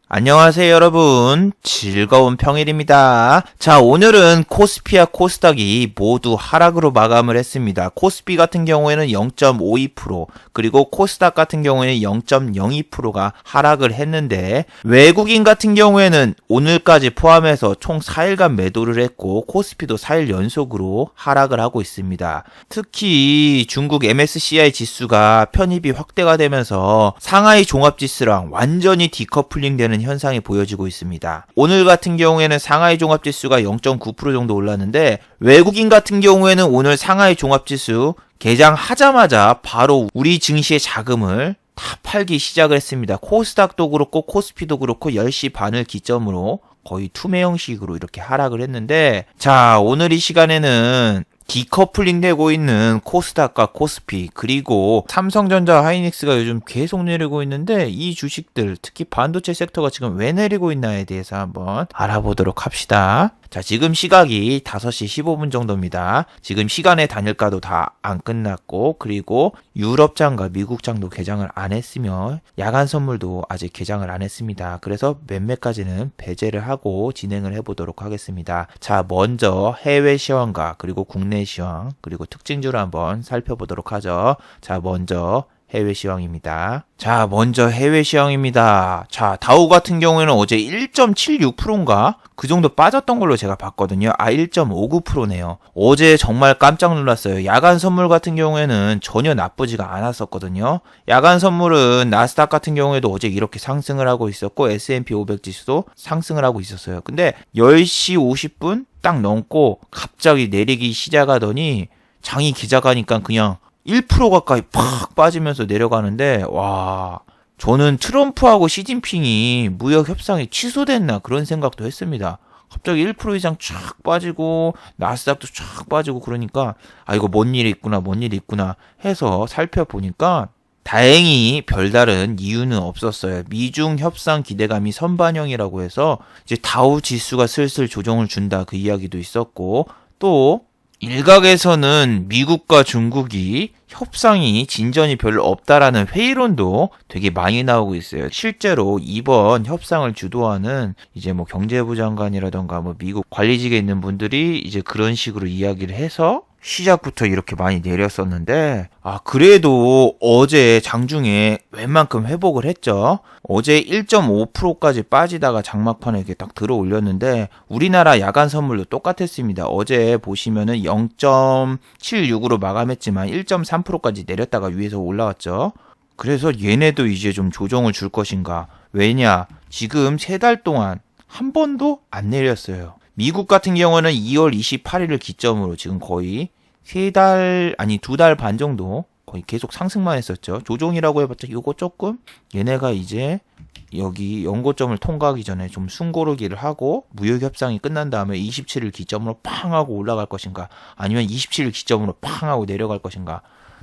안녕하세요 여러분, 즐거운 평일입니다. 자, 오늘은 코스피와 코스닥이 모두 하락으로 마감을 했습니다. 코스피 같은 경우에는 0.52%, 그리고 코스닥 같은 경우에는 0.02%가 하락을 했는데, 외국인 같은 경우에는 오늘까지 포함해서 총 4일간 매도를 했고, 코스피도 4일 연속으로 하락을 하고 있습니다. 특히 중국 MSCI 지수가 편입이 확대가 되면서 상하이 종합지수랑 완전히 디커플링 되는 현상이 보여지고 있습니다. 오늘 같은 경우에는 상하이 종합지수가 0.9% 정도 올랐는데, 외국인 같은 경우에는 오늘 상하이 종합지수 개장하자마자 바로 우리 증시의 자금을 다 팔기 시작을 했습니다. 코스닥도 그렇고 코스피도 그렇고 10시 반을 기점으로 거의 투매 형식으로 이렇게 하락을 했는데, 자, 오늘 이 시간에는 디커플링 되고 있는 코스닥과 코스피, 그리고 삼성전자, 하이닉스가 요즘 계속 내리고 있는데, 이 주식들, 특히 반도체 섹터가 지금 왜 내리고 있나에 대해서 한번 알아보도록 합시다. 자, 지금 시각이 5시 15분 정도입니다. 지금 시간의 단일가도 다 안 끝났고, 그리고 유럽장과 미국장도 개장을 안 했으며 야간 선물도 아직 개장을 안 했습니다. 그래서 몇몇까지는 배제를 하고 진행을 해보도록 하겠습니다. 자, 먼저 해외 시황과 그리고 국내 시황, 그리고 특징주를 한번 살펴보도록 하죠. 자, 먼저 해외 시황입니다. 자, 먼저 해외 시황입니다. 자, 다우 같은 경우에는 어제 1.76%인가? 그 정도 빠졌던 걸로 제가 봤거든요. 1.59%네요. 어제 정말 깜짝 놀랐어요. 야간 선물 같은 경우에는 전혀 나쁘지가 않았었거든요. 야간 선물은 나스닥 같은 경우에도 어제 이렇게 상승을 하고 있었고, S&P 500 지수도 상승을 하고 있었어요. 근데 10시 50분 딱 넘고 갑자기 내리기 시작하더니 장이 기작하니까 그냥 1% 가까이 팍 빠지면서 내려가는데, 와, 저는 트럼프하고 시진핑이 무역 협상이 취소됐나 그런 생각도 했습니다. 갑자기 1% 이상 쫙 빠지고 나스닥도 쫙 빠지고 그러니까, 아, 이거 뭔 일이 있구나 해서 살펴보니까 다행히 별다른 이유는 없었어요. 미중 협상 기대감이 선반영이라고 해서 이제 다우 지수가 슬슬 조정을 준다, 그 이야기도 있었고, 또 일각에서는 미국과 중국이 협상이 진전이 별로 없다라는 회의론도 되게 많이 나오고 있어요. 실제로 이번 협상을 주도하는 이제 뭐 경제부 장관이라던가 뭐 미국 관리직에 있는 분들이 이제 그런 식으로 이야기를 해서 시작부터 이렇게 많이 내렸었는데, 아, 그래도 어제 장중에 웬만큼 회복을 했죠. 어제 1.5%까지 빠지다가 장막판에 이렇게 딱 들어 올렸는데, 우리나라 야간 선물도 똑같았습니다. 어제 보시면은 0.76으로 마감했지만 1.3%까지 내렸다가 위에서 올라왔죠. 그래서 얘네도 이제 좀 조정을 줄 것인가. 왜냐? 지금 3달 동안 한 번도 안 내렸어요. 미국 같은 경우는 2월 28일을 기점으로 지금 거의 2달 반 정도 거의 계속 상승만 했었죠. 조정이라고 해봤자 이거 조금 얘네가 이제 여기 연고점을 통과하기 전에 좀 숨고르기를 하고 무역 협상이 끝난 다음에 27일 기점으로 팡 하고 올라갈 것인가, 아니면 27일 기점으로 팡 하고 내려갈 것인가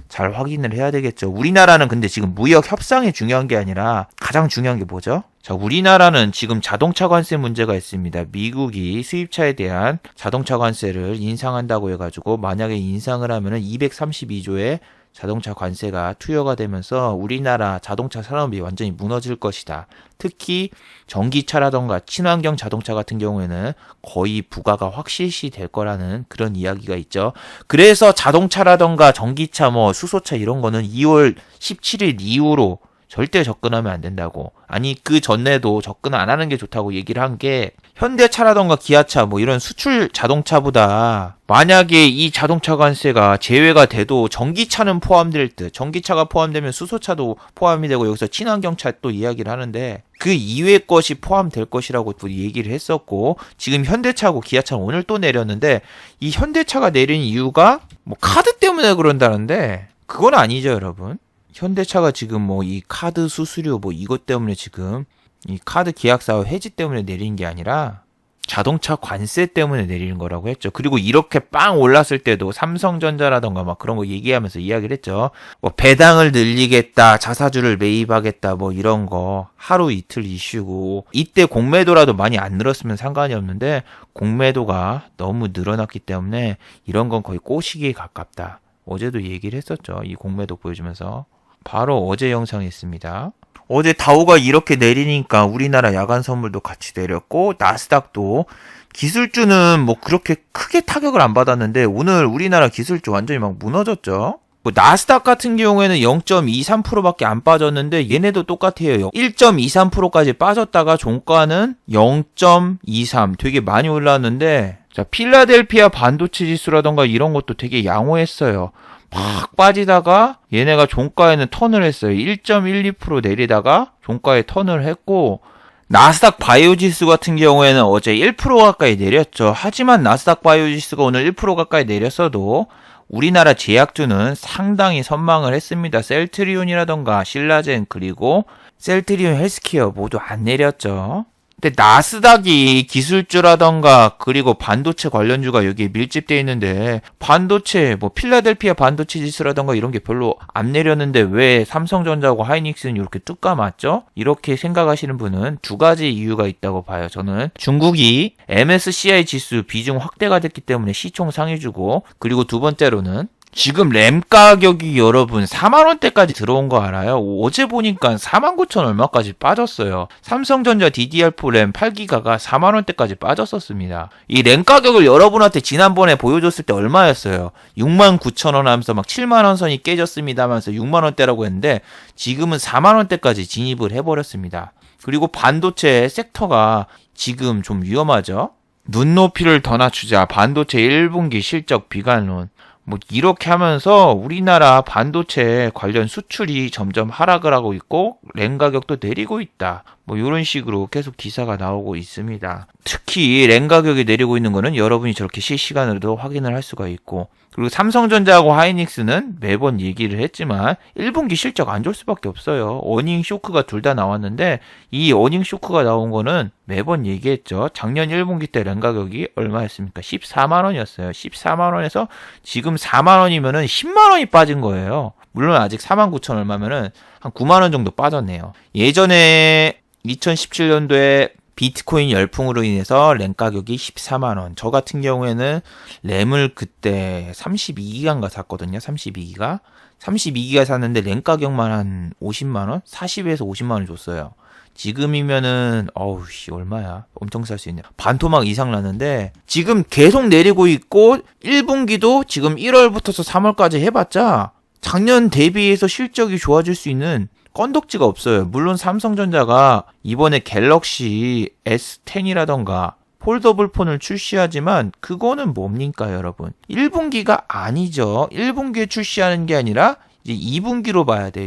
잘 확인을 해야 되겠죠. 우리나라는 근데 지금 무역 협상이 중요한 게 아니라 가장 중요한 게 뭐죠? 자, 우리나라는 지금 자동차 관세 문제가 있습니다. 미국이 수입차에 대한 자동차 관세를 인상한다고 해가지고, 만약에 인상을 하면은 232조의 자동차 관세가 투여가 되면서 우리나라 자동차 산업이 완전히 무너질 것이다. 특히 전기차라던가 친환경 자동차 같은 경우에는 거의 부가가 확실시 될 거라는 그런 이야기가 있죠. 그래서 자동차라던가 전기차, 뭐 수소차 이런 거는 2월 17일 이후로 절대 접근하면 안 된다고. 아니, 그 전에도 접근 안 하는 게 좋다고 얘기를 한 게, 현대차라던가 기아차 뭐 이런 수출 자동차보다 만약에 이 자동차 관세가 제외가 돼도 전기차는 포함될 듯, 전기차가 포함되면 수소차도 포함이 되고, 여기서 친환경차 또 이야기를 하는데 그 이외의 것이 포함될 것이라고 또 얘기를 했었고, 지금 현대차하고 기아차는 오늘 또 내렸는데, 이 현대차가 내린 이유가 뭐 카드 때문에 그런다는데 그건 아니죠, 여러분. 현대차가 지금 뭐 이 카드 수수료 뭐 이것 때문에 지금 이 카드 계약사 해지 때문에 내리는 게 아니라 자동차 관세 때문에 내리는 거라고 했죠. 그리고 이렇게 빵 올랐을 때도 삼성전자라던가 막 그런 거 얘기하면서 이야기를 했죠. 뭐 배당을 늘리겠다, 자사주를 매입하겠다, 뭐 이런 거 하루 이틀 이슈고, 이때 공매도라도 많이 안 늘었으면 상관이 없는데 공매도가 너무 늘어났기 때문에 이런 건 거의 꼬시기에 가깝다. 어제도 얘기를 했었죠. 이 공매도 보여주면서. 바로 어제 영상에 있습니다. 어제 다우가 이렇게 내리니까 우리나라 야간 선물도 같이 내렸고 나스닥도 기술주는 뭐 그렇게 크게 타격을 안 받았는데 오늘 우리나라 기술주 완전히 막 무너졌죠. 뭐 나스닥 같은 경우에는 0.23%밖에 안 빠졌는데 얘네도 똑같아요. 1.23%까지 빠졌다가 종가는 0.23 되게 많이 올랐는데 자 필라델피아 반도체 지수라던가 이런 것도 되게 양호했어요. 막 빠지다가 얘네가 종가에는 턴을 했어요. 1.12% 내리다가 종가에 턴을 했고 나스닥 바이오 지수 같은 경우에는 어제 1% 가까이 내렸죠. 하지만 나스닥 바이오 지수가 오늘 1% 가까이 내렸어도 우리나라 제약주는 상당히 선망을 했습니다. 셀트리온이라던가 신라젠 그리고 셀트리온 헬스케어 모두 안 내렸죠. 근데 나스닥이 기술주라던가 그리고 반도체 관련주가 여기에 밀집되어 있는데 반도체 뭐 필라델피아 반도체 지수라던가 이런 게 별로 안 내렸는데 왜 삼성전자하고 하이닉스는 이렇게 뚝 까맞죠? 이렇게 생각하시는 분은 두 가지 이유가 있다고 봐요. 저는 중국이 MSCI 지수 비중 확대가 됐기 때문에 시총 상해주고 그리고 두 번째로는 지금 램 가격이 여러분 4만원대까지 들어온 거 알아요? 어제 보니까 49,000 얼마까지 빠졌어요. 삼성전자 DDR4 램 8기가가 4만원대까지 빠졌었습니다. 이 램 가격을 여러분한테 지난번에 보여줬을 때 얼마였어요? 69,000원 하면서 막 7만원 선이 깨졌습니다 하면서 6만원대라고 했는데 지금은 4만원대까지 진입을 해버렸습니다. 그리고 반도체 섹터가 지금 좀 위험하죠? 눈높이를 더 낮추자 반도체 1분기 실적 비관론 뭐 이렇게 하면서 우리나라 반도체 관련 수출이 점점 하락을 하고 있고 램 가격도 내리고 있다. 뭐 이런 식으로 계속 기사가 나오고 있습니다. 특히 램 가격이 내리고 있는 거는 여러분이 저렇게 실시간으로도 확인을 할 수가 있고 그리고 삼성전자하고 하이닉스는 매번 얘기를 했지만 1분기 실적 안 좋을 수밖에 없어요. 어닝 쇼크가 둘 다 나왔는데 이 어닝 쇼크가 나온 거는 매번 얘기했죠. 작년 1분기 때 램 가격이 얼마였습니까? 14만원이었어요. 14만원에서 지금 4만원이면은 10만원이 빠진 거예요. 물론 아직 49,000 얼마면은 한 9만원 정도 빠졌네요. 예전에 2017년도에 비트코인 열풍으로 인해서 램 가격이 14만원. 저 같은 경우에는 램을 그때 32기가인가 샀거든요. 32기가. 32기가 샀는데 램 가격만 한 50만원? 40에서 50만원 줬어요. 지금이면은 얼마야? 엄청 살 수 있네. 반토막 이상 나는데 지금 계속 내리고 있고 1분기도 지금 1월부터서 3월까지 해봤자 작년 대비해서 실적이 좋아질 수 있는 건덕지가 없어요. 물론 삼성전자가 이번에 갤럭시 S10이라던가 폴더블 폰을 출시하지만 그거는 뭡니까 여러분? 1분기가 아니죠. 1분기에 출시하는 게 아니라 이제 2분기로 봐야 돼요.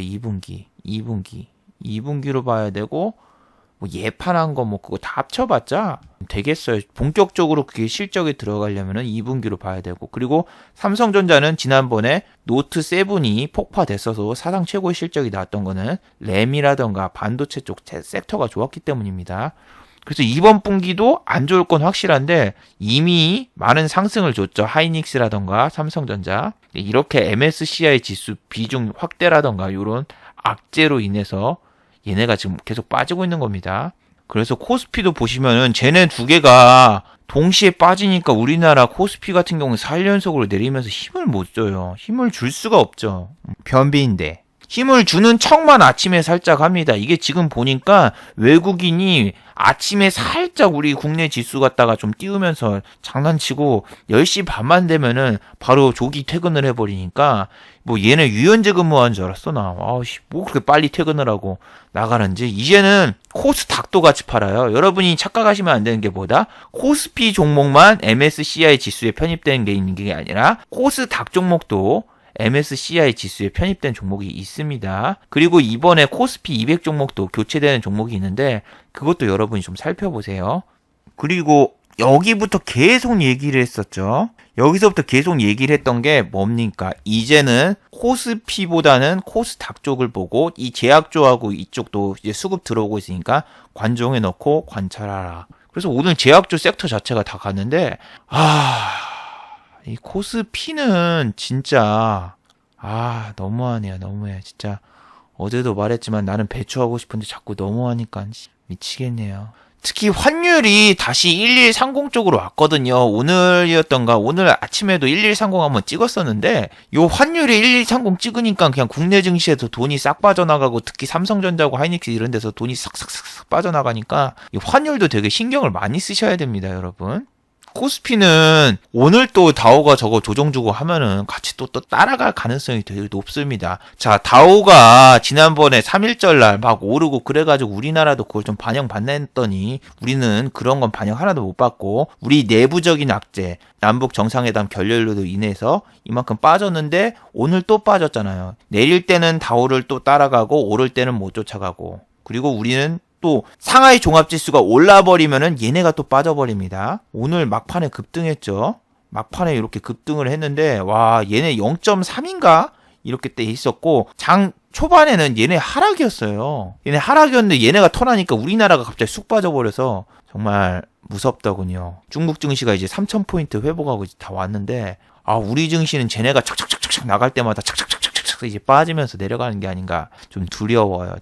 2분기로 봐야 되고 뭐 예판한 거 뭐 그거 다 합쳐봤자 되겠어요. 본격적으로 그게 실적에 들어가려면은 2분기로 봐야 되고 그리고 삼성전자는 지난번에 노트 7이 폭파됐어서 사상 최고의 실적이 나왔던 거는 램이라던가 반도체 쪽 섹터가 좋았기 때문입니다. 그래서 이번 분기도 안 좋을 건 확실한데 이미 많은 상승을 줬죠. 하이닉스라던가 삼성전자 이렇게 MSCI 지수 비중 확대라던가 이런 악재로 인해서 얘네가 지금 계속 빠지고 있는 겁니다. 그래서 코스피도 보시면은 쟤네 두 개가 동시에 빠지니까 우리나라 코스피 같은 경우는 4연속으로 내리면서 힘을 못 줘요. 힘을 줄 수가 없죠. 변비인데. 힘을 주는 척만 아침에 살짝 합니다. 이게 지금 보니까 외국인이 아침에 살짝 우리 국내 지수 갖다가 좀 띄우면서 장난치고 10시 반만 되면은 바로 조기 퇴근을 해버리니까 뭐 얘네 유연제 근무한 줄 알았어 나. 뭐 그렇게 빨리 퇴근을 하고 나가는지. 이제는 코스닥도 같이 팔아요. 여러분이 착각하시면 안 되는 게 뭐다? 코스피 종목만 MSCI 지수에 편입된 게 있는 게 아니라 코스닥 종목도 MSCI 지수에 편입된 종목이 있습니다. 그리고 이번에 코스피 200 종목도 교체되는 종목이 있는데 그것도 여러분이 좀 살펴보세요. 그리고 여기부터 계속 얘기를 했었죠. 여기서부터 계속 얘기를 했던 게 뭡니까? 이제는 코스피보다는 코스닥 쪽을 보고 이 제약주하고 이쪽도 이제 수급 들어오고 있으니까 관종에 넣고 관찰하라. 그래서 오늘 제약주 섹터 자체가 다 갔는데 이 코스피는 진짜 너무하네요. 너무해. 진짜 어제도 말했지만 나는 배추하고 싶은데 자꾸 너무하니까 미치겠네요. 특히 환율이 다시 1130 쪽으로 왔거든요. 오늘 아침에도 1130 한번 찍었었는데 요 환율이 1130 찍으니까 그냥 국내 증시에서 돈이 싹 빠져나가고 특히 삼성전자하고 하이닉스 이런 데서 돈이 싹싹싹 빠져나가니까 이 환율도 되게 신경을 많이 쓰셔야 됩니다, 여러분. 코스피는 오늘 또 다우가 저거 조정 주고 하면은 같이 또 따라갈 가능성이 되게 높습니다. 자, 다우가 지난번에 3.1절 날 막 오르고 그래가지고 우리나라도 그걸 좀 반영받나 했더니 우리는 그런 건 반영 하나도 못 받고 우리 내부적인 악재, 남북 정상회담 결렬로도 인해서 이만큼 빠졌는데 오늘 또 빠졌잖아요. 내릴 때는 다우를 또 따라가고 오를 때는 못 쫓아가고 그리고 우리는 또 상하이 종합지수가 올라버리면은 얘네가 또 빠져버립니다. 오늘 막판에 급등했죠. 막판에 이렇게 급등을 했는데 와 얘네 0.3인가 이렇게 때 있었고 장 초반에는 얘네 하락이었어요. 얘네 하락이었는데 얘네가 턴하니까 우리나라가 갑자기 쑥 빠져버려서 정말 무섭더군요. 중국 증시가 이제 3,000포인트 회복하고 이제 다 왔는데 우리 증시는 쟤네가 착착착착 나갈 때마다 착착착착착 이제 빠지면서 내려가는 게 아닌가 좀 두려워요.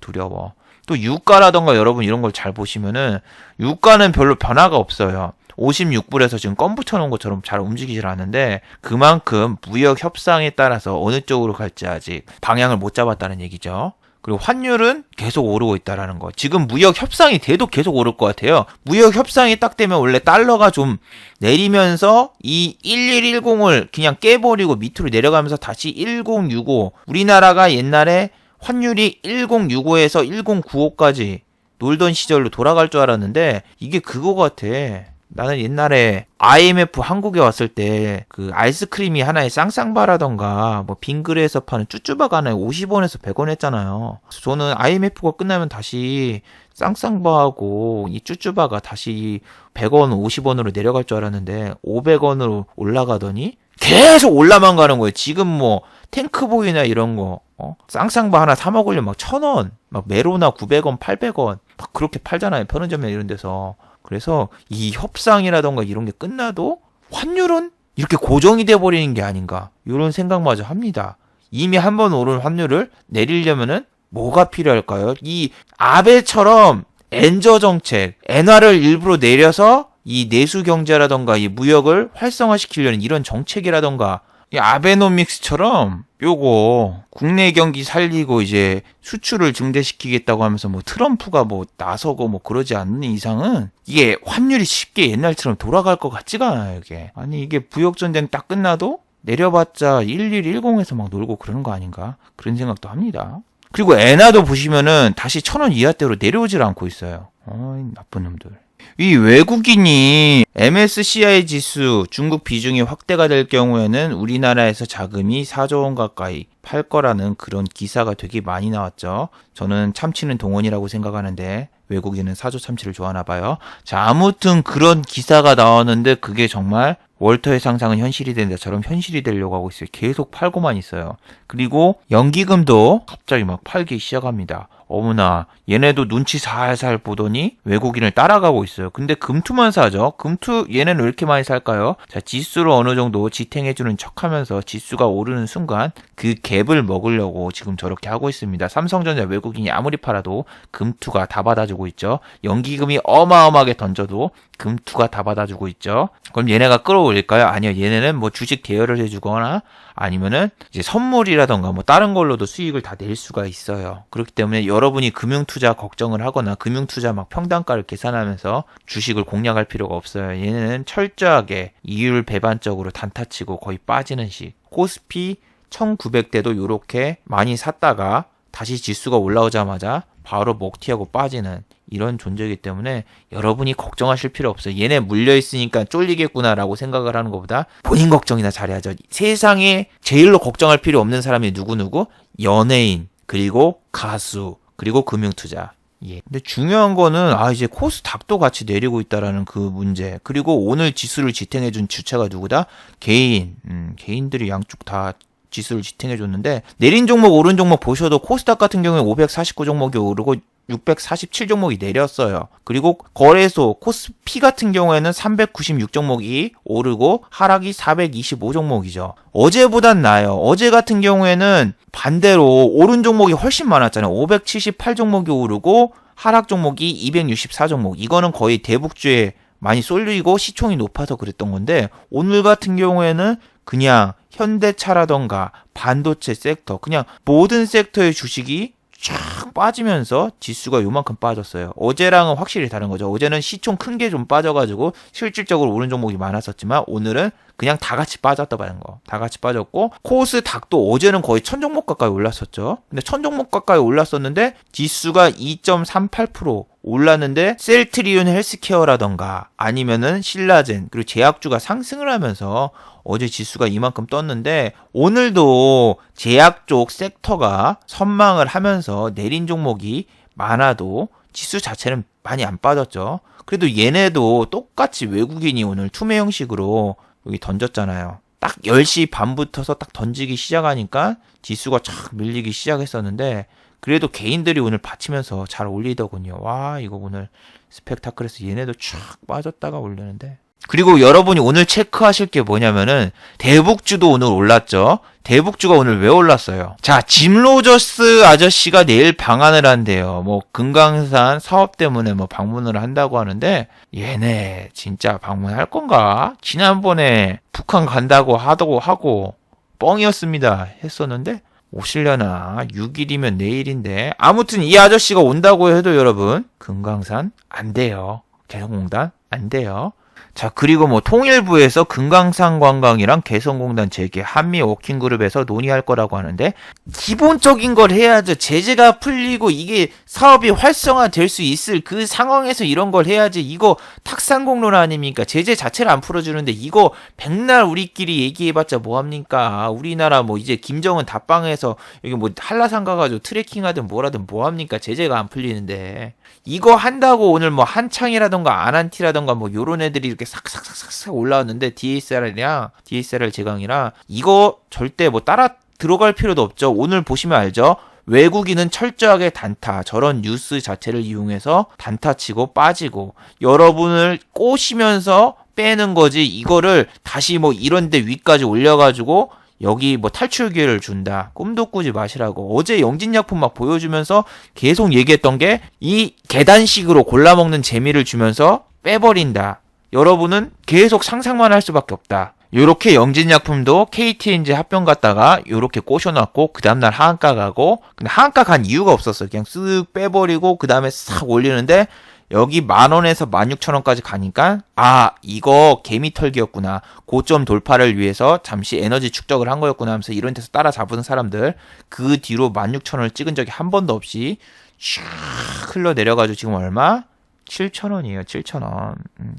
또 유가라던가 여러분 이런 걸 잘 보시면은 유가는 별로 변화가 없어요. 56불에서 지금 껌 붙여놓은 것처럼 잘 움직이질 않는데 그만큼 무역 협상에 따라서 어느 쪽으로 갈지 아직 방향을 못 잡았다는 얘기죠. 그리고 환율은 계속 오르고 있다라는 거. 지금 무역 협상이 돼도 계속 오를 것 같아요. 무역 협상이 딱 되면 원래 달러가 좀 내리면서 이 1110을 그냥 깨버리고 밑으로 내려가면서 다시 1065. 우리나라가 옛날에 환율이 1065에서 1095까지 놀던 시절로 돌아갈 줄 알았는데 이게 그거 같아. 나는 옛날에 IMF 한국에 왔을 때 그 아이스크림이 하나에 쌍쌍바라던가 뭐 빙그레에서 파는 쭈쭈바가 하나에 50원에서 100원 했잖아요. 저는 IMF가 끝나면 다시 쌍쌍바하고 이 쭈쭈바가 다시 100원, 50원으로 내려갈 줄 알았는데 500원으로 올라가더니 계속 올라만 가는 거예요. 지금 뭐 탱크보이나 이런 거 쌍쌍바 하나 사 먹으려면 막 1,000원, 막 메로나 900원, 800원 막 그렇게 팔잖아요. 편의점이나 이런 데서. 그래서 이 협상이라던가 이런 게 끝나도 환율은 이렇게 고정이 돼 버리는 게 아닌가 이런 생각마저 합니다. 이미 한번 오른 환율을 내리려면은 뭐가 필요할까요? 이 아베처럼 엔저 정책, 엔화를 일부러 내려서 이 내수 경제라던가 이 무역을 활성화시키려는 이런 정책이라던가 이 아베노믹스처럼 요거 국내 경기 살리고 이제 수출을 증대시키겠다고 하면서 뭐 트럼프가 뭐 나서고 뭐 그러지 않는 이상은 이게 환율이 쉽게 옛날처럼 돌아갈 것 같지가 않아요. 이게 아니 이게 부역전쟁 딱 끝나도 내려봤자 1110에서 막 놀고 그러는 거 아닌가 그런 생각도 합니다. 그리고 엔화도 보시면은 다시 1,000원 이하대로 내려오질 않고 있어요. 나쁜 놈들. 이 외국인이 MSCI 지수 중국 비중이 확대가 될 경우에는 우리나라에서 자금이 4조 원 가까이 팔 거라는 그런 기사가 되게 많이 나왔죠. 저는 참치는 동원이라고 생각하는데 외국인은 사조 참치를 좋아하나 봐요. 자, 아무튼 그런 기사가 나왔는데 그게 정말 월터의 상상은 현실이 된다처럼 현실이 되려고 하고 있어요. 계속 팔고만 있어요. 그리고 연기금도 갑자기 막 팔기 시작합니다. 어머나 얘네도 눈치 살살 보더니 외국인을 따라가고 있어요. 근데 금투만 사죠. 금투 얘네는 왜 이렇게 많이 살까요? 자, 지수를 어느 정도 지탱해주는 척하면서 지수가 오르는 순간 그 갭을 먹으려고 지금 저렇게 하고 있습니다. 삼성전자 외국인이 아무리 팔아도 금투가 다 받아주고 있죠. 연기금이 어마어마하게 던져도 금투가 다 받아주고 있죠. 그럼 얘네가 끌어올릴까요? 아니요. 얘네는 뭐 주식 대여를 해주거나 아니면은 이제 선물이라던가 뭐 다른 걸로도 수익을 다 낼 수가 있어요. 그렇기 때문에 여러분이 금융투자 걱정을 하거나 금융투자 막 평단가를 계산하면서 주식을 공략할 필요가 없어요. 얘네는 철저하게 이율 배반적으로 단타치고 거의 빠지는 식. 코스피 1900대도 요렇게 많이 샀다가 다시 지수가 올라오자마자 바로 먹튀하고 빠지는 이런 존재이기 때문에 여러분이 걱정하실 필요 없어요. 얘네 물려있으니까 쫄리겠구나라고 생각을 하는 것보다 본인 걱정이나 잘해야죠. 세상에 제일로 걱정할 필요 없는 사람이 누구누구? 연예인, 그리고 가수, 그리고 금융투자. 예. 근데 중요한 거는 이제 코스닥도 같이 내리고 있다라는 그 문제. 그리고 오늘 지수를 지탱해준 주체가 누구다? 개인. 개인들이 양쪽 다 지수를 지탱해줬는데 내린 종목 오른 종목 보셔도 코스닥 같은 경우에 549 종목이 오르고 647 종목이 내렸어요. 그리고 거래소 코스피 같은 경우에는 396 종목이 오르고 하락이 425 종목이죠. 어제보단 나아요. 어제 같은 경우에는 반대로 오른 종목이 훨씬 많았잖아요. 578 종목이 오르고 하락 종목이 264 종목. 이거는 거의 대북주에 많이 쏠리고 시총이 높아서 그랬던 건데 오늘 같은 경우에는 그냥 현대차라던가 반도체 섹터 그냥 모든 섹터의 주식이 쫙 빠지면서 지수가 요만큼 빠졌어요. 어제랑은 확실히 다른 거죠. 어제는 시총 큰 게 좀 빠져가지고 실질적으로 오른 종목이 많았었지만 오늘은 그냥 다 같이 빠졌다는 거. 다 같이 빠졌고 코스닥도 어제는 거의 1000종목 가까이 올랐었죠. 근데 1000종목 가까이 올랐었는데 지수가 2.38% 올랐는데 셀트리온 헬스케어라던가 아니면은 신라젠 그리고 제약주가 상승을 하면서 어제 지수가 이만큼 떴는데 오늘도 제약 쪽 섹터가 선망을 하면서 내린 종목이 많아도 지수 자체는 많이 안 빠졌죠. 그래도 얘네도 똑같이 외국인이 오늘 투매 형식으로 여기 던졌잖아요. 딱 10시 반부터서 딱 던지기 시작하니까 지수가 쫙 밀리기 시작했었는데 그래도 개인들이 오늘 받치면서 잘 올리더군요. 와 이거 오늘 스펙타클에서 얘네도 쫙 빠졌다가 올리는데 그리고 여러분이 오늘 체크하실 게 뭐냐면은 대북주도 오늘 올랐죠. 대북주가 오늘 왜 올랐어요? 자, 짐 로저스 아저씨가 내일 방한을 한대요. 뭐 금강산 사업 때문에 뭐 방문을 한다고 하는데 얘네 진짜 방문할 건가? 지난번에 북한 간다고 하고 뻥이었습니다 했었는데 오시려나? 6일이면 내일인데 아무튼 이 아저씨가 온다고 해도 여러분 금강산 안 돼요. 개성공단 안 돼요. 자, 그리고 뭐 통일부에서 금강산 관광이랑 개성공단 재개 한미 워킹그룹에서 논의할 거라고 하는데 기본적인 걸 해야죠. 제재가 풀리고 이게 사업이 활성화될 수 있을 그 상황에서 이런 걸 해야지. 이거 탁상공론 아닙니까? 제재 자체를 안 풀어주는데 이거 백날 우리끼리 얘기해봤자 뭐합니까? 우리나라 뭐 이제 김정은 답방에서 여기 뭐 한라산 가가지고 트레킹하든 뭐라든 뭐합니까? 제재가 안 풀리는데 이거 한다고 오늘 뭐 한창이라던가 아난티라던가 뭐 요런 애들이 이렇게 싹싹싹싹 올라왔는데 DSLR 제강이랑 이거 절대 뭐 따라 들어갈 필요도 없죠. 오늘 보시면 알죠. 외국인은 철저하게 단타 저런 뉴스 자체를 이용해서 단타 치고 빠지고 여러분을 꼬시면서 빼는 거지 이거를 다시 뭐 이런데 위까지 올려가지고 여기 뭐 탈출 기회를 준다. 꿈도 꾸지 마시라고. 어제 영진약품 막 보여주면서 계속 얘기했던 게 이 계단식으로 골라먹는 재미를 주면서 빼버린다. 여러분은 계속 상상만 할 수밖에 없다. 요렇게 영진약품도 KTNG 합병 갔다가 요렇게 꼬셔놨고 그 다음날 하한가 가고 근데 하한가 간 이유가 없었어요. 그냥 쓱 빼버리고 그 다음에 싹 올리는데 여기 10,000원에서 16,000원까지 가니까 아 이거 개미털기였구나. 고점 돌파를 위해서 잠시 에너지 축적을 한 거였구나 하면서 이런 데서 따라잡은 사람들 그 뒤로 16,000원을 찍은 적이 한 번도 없이 슉 흘러내려가지고 지금 얼마? 7,000원이에요. 7,000원.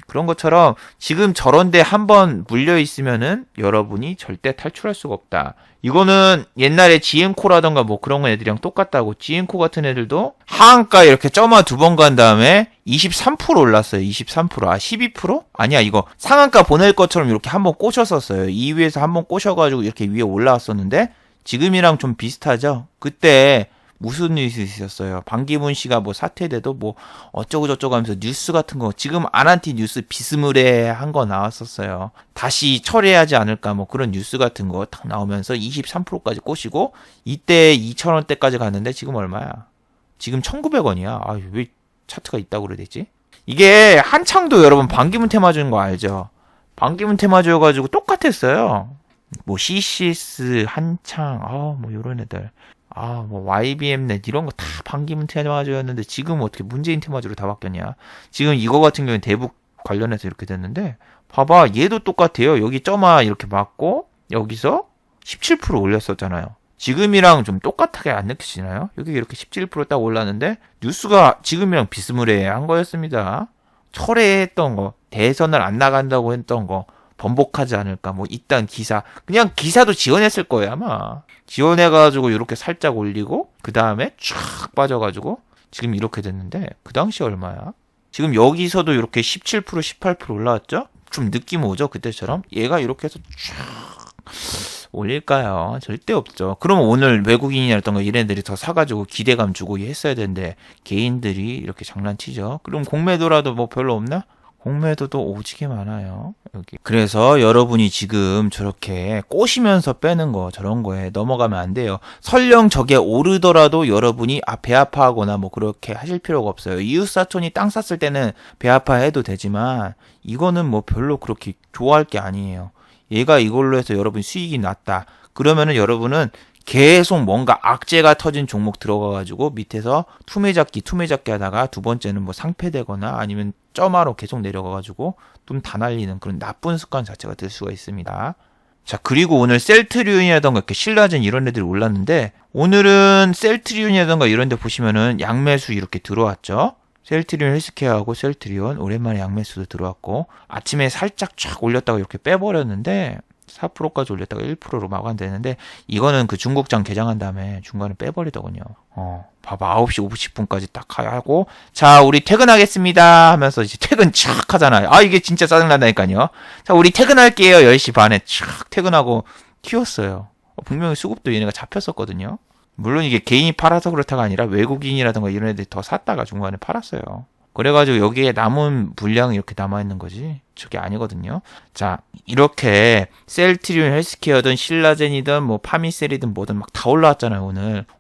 그런 것처럼 지금 저런데 한번 물려있으면은 여러분이 절대 탈출할 수가 없다. 이거는 옛날에 GM코라던가 뭐 그런 애들이랑 똑같다고. GM코 같은 애들도 하한가 이렇게 점화 2번 간 다음에 23% 올랐어요. 23%. 아 12%? 아니야 이거 상한가 보낼 것처럼 이렇게 한번 꼬셨었어요. 2위에서 한번 꼬셔가지고 이렇게 위에 올라왔었는데 지금이랑 좀 비슷하죠. 그때 무슨 뉴스 있었어요? 반기문 씨가 뭐 사퇴돼도 뭐 어쩌고저쩌고 하면서 뉴스 같은 거 지금 아난티 뉴스 비스무리한 거 나왔었어요. 다시 철회하지 않을까 뭐 그런 뉴스 같은 거 딱 나오면서 23%까지 꼬시고 이때 2,000원대까지 갔는데 지금 얼마야? 지금 1,900원이야. 아, 왜 차트가 있다고 그래야 되지? 이게 한창도 여러분 반기문 테마주인 거 알죠? 반기문 테마주여가지고 똑같았어요. 뭐 CCS 한창 뭐 요런 애들 뭐 YBM넷 이런 거 다 반기문 테마주였는데 지금 어떻게 문재인 테마주로 다 바뀌었냐. 지금 이거 같은 경우는 대북 관련해서 이렇게 됐는데 봐봐 얘도 똑같아요. 여기 점화 이렇게 맞고 여기서 17% 올렸었잖아요. 지금이랑 좀 똑같하게 안 느껴지나요? 여기 이렇게 17% 딱 올랐는데 뉴스가 지금이랑 비스무리한 거였습니다. 철회했던 거 대선을 안 나간다고 했던 거 번복하지 않을까 뭐 이딴 기사 그냥 기사도 지원했을 거예요 아마. 지원해가지고 이렇게 살짝 올리고 그 다음에 쫙 빠져가지고 지금 이렇게 됐는데 그 당시 얼마야? 지금 여기서도 이렇게 17% 18% 올라왔죠? 좀 느낌 오죠 그때처럼? 얘가 이렇게 해서 쫙 올릴까요? 절대 없죠. 그러면 오늘 외국인이었던 이런 애들이 더 사가지고 기대감 주고 했어야 되는데 개인들이 이렇게 장난치죠. 그럼 공매도라도 뭐 별로 없나? 공매도도 오지게 많아요. 여기. 그래서 여러분이 지금 저렇게 꼬시면서 빼는 거 저런 거에 넘어가면 안 돼요. 설령 저게 오르더라도 여러분이 배 아파하거나 뭐 그렇게 하실 필요가 없어요. 이웃사촌이 땅 샀을 때는 배 아파해도 되지만 이거는 뭐 별로 그렇게 좋아할 게 아니에요. 얘가 이걸로 해서 여러분 수익이 났다. 그러면은 여러분은 계속 뭔가 악재가 터진 종목 들어가가지고 밑에서 투매잡기 하다가 두 번째는 뭐 상패되거나 아니면 점화로 계속 내려가가지고 좀 다 날리는 그런 나쁜 습관 자체가 될 수가 있습니다. 자, 그리고 오늘 셀트리온이라던가 이렇게 신라젠 이런 애들이 올랐는데 오늘은 셀트리온이라던가 이런 데 보시면은 양매수 이렇게 들어왔죠. 셀트리온 헬스케어하고 셀트리온 오랜만에 양매수도 들어왔고 아침에 살짝 쫙 올렸다가 이렇게 빼버렸는데 4%까지 올렸다가 1%로 마감되는데 이거는 그 중국장 개장한 다음에 중간에 빼버리더군요. 봐봐 9시 50분까지 딱 하고 자 우리 퇴근하겠습니다 하면서 이제 퇴근 촥 하잖아요. 아 이게 진짜 짜증난다니까요. 자 우리 퇴근할게요. 10시 반에 촥 퇴근하고 튀었어요. 분명히 수급도 얘네가 잡혔었거든요. 물론 이게 개인이 팔아서 그렇다가 아니라 외국인이라든가 이런 애들이 더 샀다가 중간에 팔았어요. 그래가지고 여기에 남은 분량이 이렇게 남아있는 거지 저게 아니거든요. 자 이렇게 셀트리온 헬스케어든 신라젠이든 뭐 파미셀이든 뭐든 막 다 올라왔잖아요.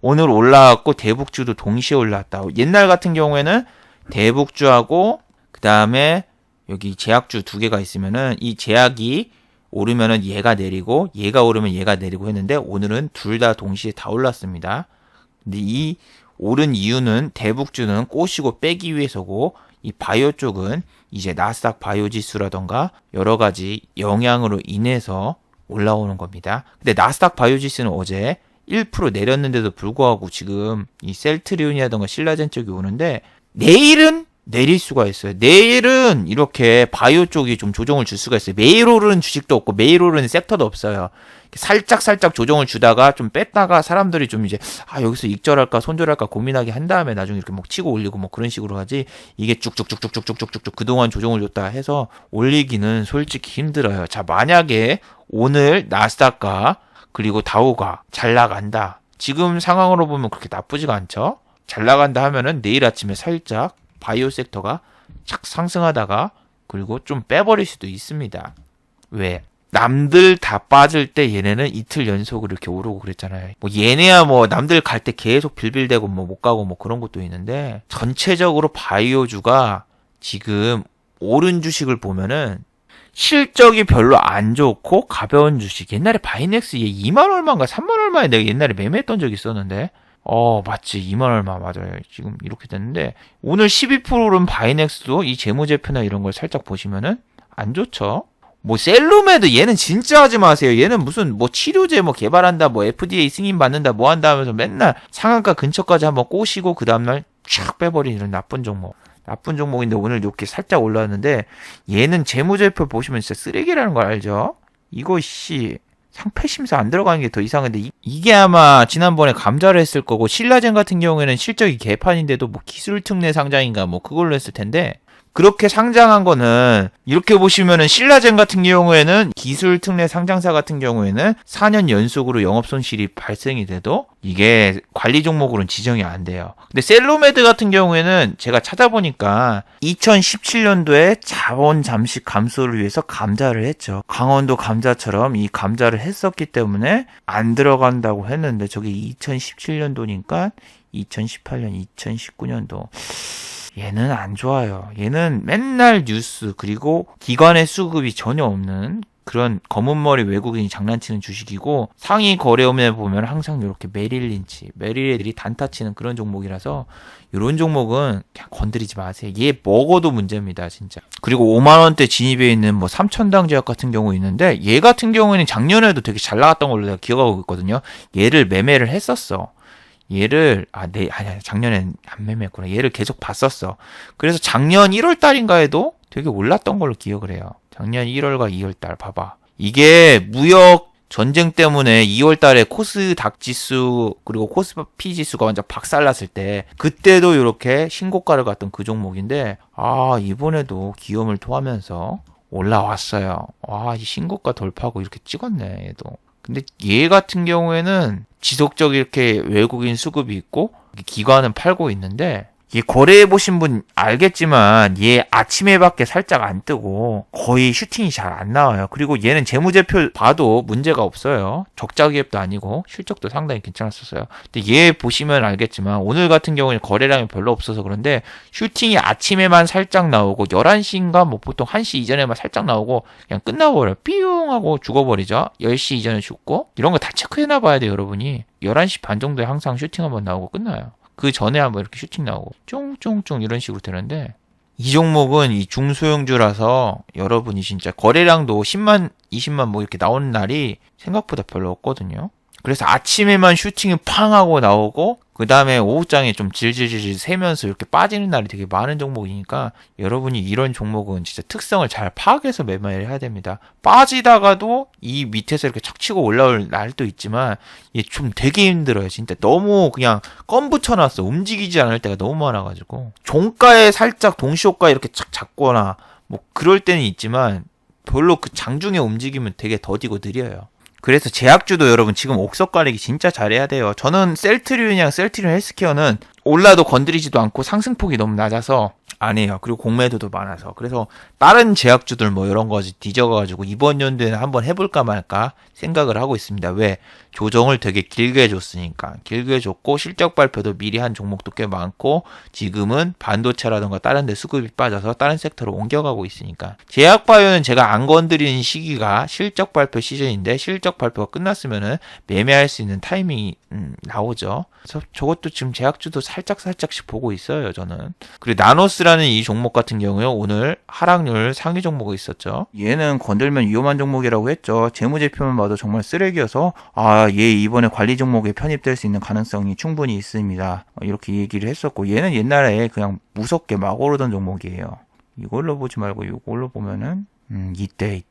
오늘 올라왔고 대북주도 동시에 올라왔다. 옛날 같은 경우에는 대북주하고 그 다음에 여기 제약주 두 개가 있으면은 이 제약이 오르면은 얘가 내리고 얘가 오르면 얘가 내리고 했는데 오늘은 둘 다 동시에 다 올랐습니다. 근데 이 오른 이유는 대북주는 꼬시고 빼기 위해서고 이 바이오 쪽은 이제 나스닥 바이오 지수라던가 여러 가지 영향으로 인해서 올라오는 겁니다. 근데 나스닥 바이오 지수는 어제 1% 내렸는데도 불구하고 지금 이 셀트리온이라던가 신라젠 쪽이 오는데 내일은 내릴 수가 있어요. 내일은 이렇게 바이오 쪽이 좀 조정을 줄 수가 있어요. 매일 오르는 주식도 없고 매일 오르는 섹터도 없어요. 살짝 조정을 주다가 좀 뺐다가 사람들이 좀 이제 여기서 익절할까 손절할까 고민하게 한 다음에 나중에 이렇게 막 치고 올리고 뭐 그런 식으로 하지 이게 쭉쭉쭉쭉쭉쭉쭉쭉 그동안 조정을 줬다 해서 올리기는 솔직히 힘들어요. 자 만약에 오늘 나스닥과 그리고 다우가 잘 나간다. 지금 상황으로 보면 그렇게 나쁘지가 않죠. 잘 나간다 하면은 내일 아침에 살짝 바이오 섹터가 착 상승하다가 그리고 좀 빼버릴 수도 있습니다. 왜? 남들 다 빠질 때 얘네는 이틀 연속으로 이렇게 오르고 그랬잖아요. 뭐 얘네야 뭐 남들 갈 때 계속 빌빌대고 뭐 못 가고 뭐 그런 것도 있는데 전체적으로 바이오주가 지금 오른 주식을 보면은 실적이 별로 안 좋고 가벼운 주식. 옛날에 바이넥스 얘 2만 얼마인가 3만 얼마에 내가 옛날에 매매했던 적이 있었는데 맞지. 2만 얼마 맞아요. 지금 이렇게 됐는데 오늘 12%는 바이넥스도 이 재무제표나 이런 걸 살짝 보시면은 안 좋죠. 뭐 셀로메드 얘는 진짜 하지 마세요. 얘는 무슨 뭐 치료제 뭐 개발한다 뭐 FDA 승인 받는다 뭐 한다 하면서 맨날 상한가 근처까지 한번 꼬시고 그 다음날 쫙 빼버리는 나쁜 종목인데 오늘 이렇게 살짝 올라왔는데 얘는 재무제표 보시면 진짜 쓰레기라는 걸 알죠? 이거 상패심사 안 들어가는 게 더 이상한데 이게 아마 지난번에 감자를 했을 거고 신라젠 같은 경우에는 실적이 개판인데도 뭐 기술특례 상장인가 뭐 그걸로 했을 텐데 그렇게 상장한 거는 이렇게 보시면은 신라젠 같은 경우에는 기술특례 상장사 같은 경우에는 4년 연속으로 영업손실이 발생이 돼도 이게 관리 종목으로는 지정이 안 돼요. 근데 셀로메드 같은 경우에는 제가 찾아보니까 2017년도에 자본 잠식 감소를 위해서 감자를 했죠. 강원도 감자처럼 이 감자를 했었기 때문에 안 들어간다고 했는데 저게 2017년도니까 2018년, 2019년도 얘는 안 좋아요. 얘는 맨날 뉴스 그리고 기관의 수급이 전혀 없는 그런 검은머리 외국인이 장난치는 주식이고 상위 거래음에 보면 항상 이렇게 메릴 린치, 메릴 애들이 단타치는 그런 종목이라서 이런 종목은 그냥 건드리지 마세요. 얘 먹어도 문제입니다, 진짜. 그리고 5만 원대 진입해 있는 뭐 삼천당 제약 같은 경우 있는데 얘 같은 경우에는 작년에도 되게 잘 나갔던 걸로 내가 기억하고 있거든요. 얘를 매매를 했었어. 얘를 작년엔 안 매매했구나. 얘를 계속 봤었어. 그래서 작년 1월 달인가에도 되게 올랐던 걸로 기억을 해요. 작년 1월과 2월 달 봐봐. 이게 무역 전쟁 때문에 2월 달에 코스닥 지수 그리고 코스피 지수가 완전 박살났을 때 그때도 이렇게 신고가를 갔던 그 종목인데 이번에도 기염을 토하면서 올라왔어요. 이 신고가 돌파하고 이렇게 찍었네 얘도. 근데 얘 같은 경우에는 지속적으로 이렇게 외국인 수급이 있고 기관은 팔고 있는데 얘 거래해보신 분 알겠지만 얘 아침에밖에 살짝 안 뜨고 거의 슈팅이 잘 안 나와요. 그리고 얘는 재무제표 봐도 문제가 없어요. 적자 기업도 아니고 실적도 상당히 괜찮았었어요. 근데 얘 보시면 알겠지만 오늘 같은 경우는 거래량이 별로 없어서 그런데 슈팅이 아침에만 살짝 나오고 11시인가 뭐 보통 1시 이전에만 살짝 나오고 그냥 끝나버려요. 삐용 하고 죽어버리죠. 10시 이전에 죽고 이런 거 다 체크해놔 봐야 돼요, 여러분이. 11시 반 정도에 항상 슈팅 한번 나오고 끝나요. 그 전에 한번 이렇게 슈팅 나오고 쫑쫑쫑 이런 식으로 되는데 이 종목은 이 중소형주라서 여러분이 진짜 거래량도 10만, 20만 뭐 이렇게 나오는 날이 생각보다 별로 없거든요. 그래서 아침에만 슈팅이 팡 하고 나오고 그 다음에 오후장에 좀 질질질질 새면서 이렇게 빠지는 날이 되게 많은 종목이니까 여러분이 이런 종목은 진짜 특성을 잘 파악해서 매매를 해야 됩니다. 빠지다가도 이 밑에서 이렇게 척 치고 올라올 날도 있지만 이게 좀 되게 힘들어요. 진짜 너무 그냥 껌 붙여놨어. 움직이지 않을 때가 너무 많아가지고 종가에 살짝 동시호가 이렇게 착 잡거나 뭐 그럴 때는 있지만 별로 그 장중에 움직이면 되게 더디고 느려요. 그래서 제약주도 여러분 지금 옥석 가리기 진짜 잘해야 돼요. 저는 셀트리온이랑 셀트리온 헬스케어는 올라도 건드리지도 않고 상승폭이 너무 낮아서 안 해요. 그리고 공매도도 많아서. 그래서 다른 제약주들 뭐 이런 거 뒤져가지고 이번 연도에는 한번 해볼까 말까 생각을 하고 있습니다. 왜? 조정을 되게 길게 해줬으니까. 길게 해줬고 실적 발표도 미리 한 종목도 꽤 많고 지금은 반도체라든가 다른 데 수급이 빠져서 다른 섹터로 옮겨가고 있으니까. 제약바이오는 제가 안 건드리는 시기가 실적 발표 시즌인데 실적 발표가 끝났으면은 매매할 수 있는 타이밍이 나오죠. 그래서 저것도 지금 제약주도 살짝씩 보고 있어요, 저는. 그리고 나노스라는 이 종목 같은 경우요, 오늘 하락률 상위 종목이 있었죠. 얘는 건들면 위험한 종목이라고 했죠. 재무제표만 봐도 정말 쓰레기여서, 얘 이번에 관리 종목에 편입될 수 있는 가능성이 충분히 있습니다. 이렇게 얘기를 했었고, 얘는 옛날에 그냥 무섭게 막 오르던 종목이에요. 이걸로 보지 말고 이걸로 보면은, 이때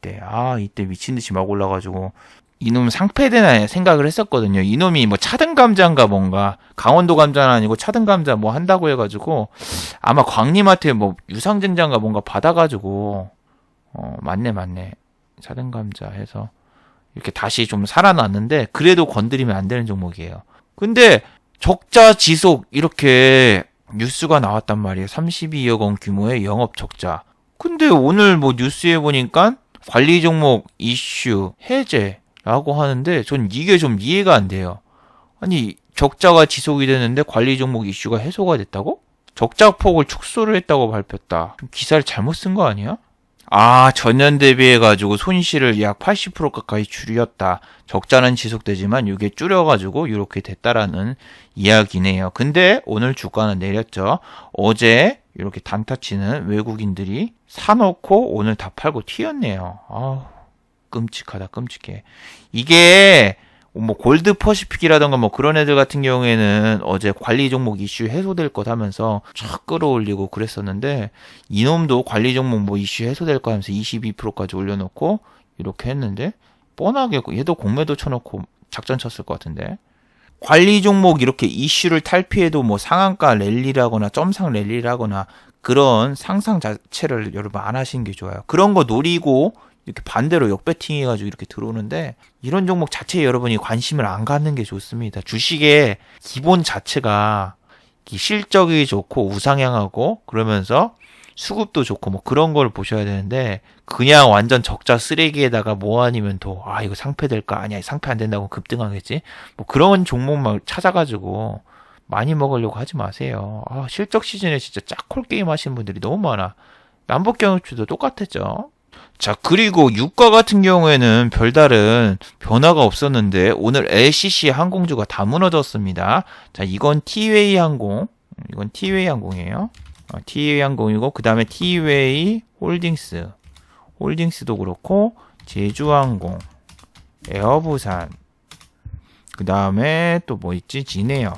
미친듯이 막 올라가지고, 이놈 상패되나 생각을 했었거든요. 이놈이 뭐 차등 감자인가 뭔가 강원도 감자는 아니고 차등 감자 뭐 한다고 해가지고 아마 광림한테 뭐 유상증자인가 뭔가 받아가지고 맞네 차등 감자 해서 이렇게 다시 좀 살아났는데 그래도 건드리면 안 되는 종목이에요. 근데 적자 지속 이렇게 뉴스가 나왔단 말이에요. 32억 원 규모의 영업 적자. 근데 오늘 뭐 뉴스에 보니까 관리 종목 이슈 해제 라고 하는데 전 이게 좀 이해가 안 돼요. 아니 적자가 지속이 됐는데 관리 종목 이슈가 해소가 됐다고? 적자 폭을 축소를 했다고 밝혔다. 기사를 잘못 쓴 거 아니야? 전년 대비해가지고 손실을 약 80% 가까이 줄였다. 적자는 지속되지만 이게 줄여가지고 이렇게 됐다라는 이야기네요. 근데 오늘 주가는 내렸죠. 어제 이렇게 단타 치는 외국인들이 사놓고 오늘 다 팔고 튀었네요. 끔찍하다, 끔찍해. 이게 뭐 골드 퍼시픽이라던가 뭐 그런 애들 같은 경우에는 어제 관리 종목 이슈 해소될 것 하면서 쫙 끌어올리고 그랬었는데 이놈도 관리 종목 뭐 이슈 해소될 거 하면서 22%까지 올려놓고 이렇게 했는데 뻔하게 얘도 공매도 쳐놓고 작전 쳤을 것 같은데 관리 종목 이렇게 이슈를 탈피해도 뭐 상한가 랠리라거나 점상 랠리라거나 그런 상상 자체를 여러분 안 하시는 게 좋아요. 그런 거 노리고 이렇게 반대로 역배팅 해가지고 이렇게 들어오는데 이런 종목 자체에 여러분이 관심을 안 갖는 게 좋습니다. 주식의 기본 자체가 실적이 좋고 우상향하고 그러면서 수급도 좋고 뭐 그런 걸 보셔야 되는데 그냥 완전 적자 쓰레기에다가 뭐 아니면 또 이거 상패 될까? 아니야 상패 안 된다고 급등하겠지? 뭐 그런 종목만 찾아가지고 많이 먹으려고 하지 마세요. 실적 시즌에 진짜 짝콜 게임 하시는 분들이 너무 많아. 남북경협주도 똑같았죠. 자, 그리고 유가 같은 경우에는 별다른 변화가 없었는데 오늘 LCC 항공주가 다 무너졌습니다. 자, 이건 티웨이 항공이에요. 티웨이 항공이고 그 다음에 티웨이 홀딩스도 그렇고 제주항공, 에어부산, 그 다음에 또 뭐 있지? 지네어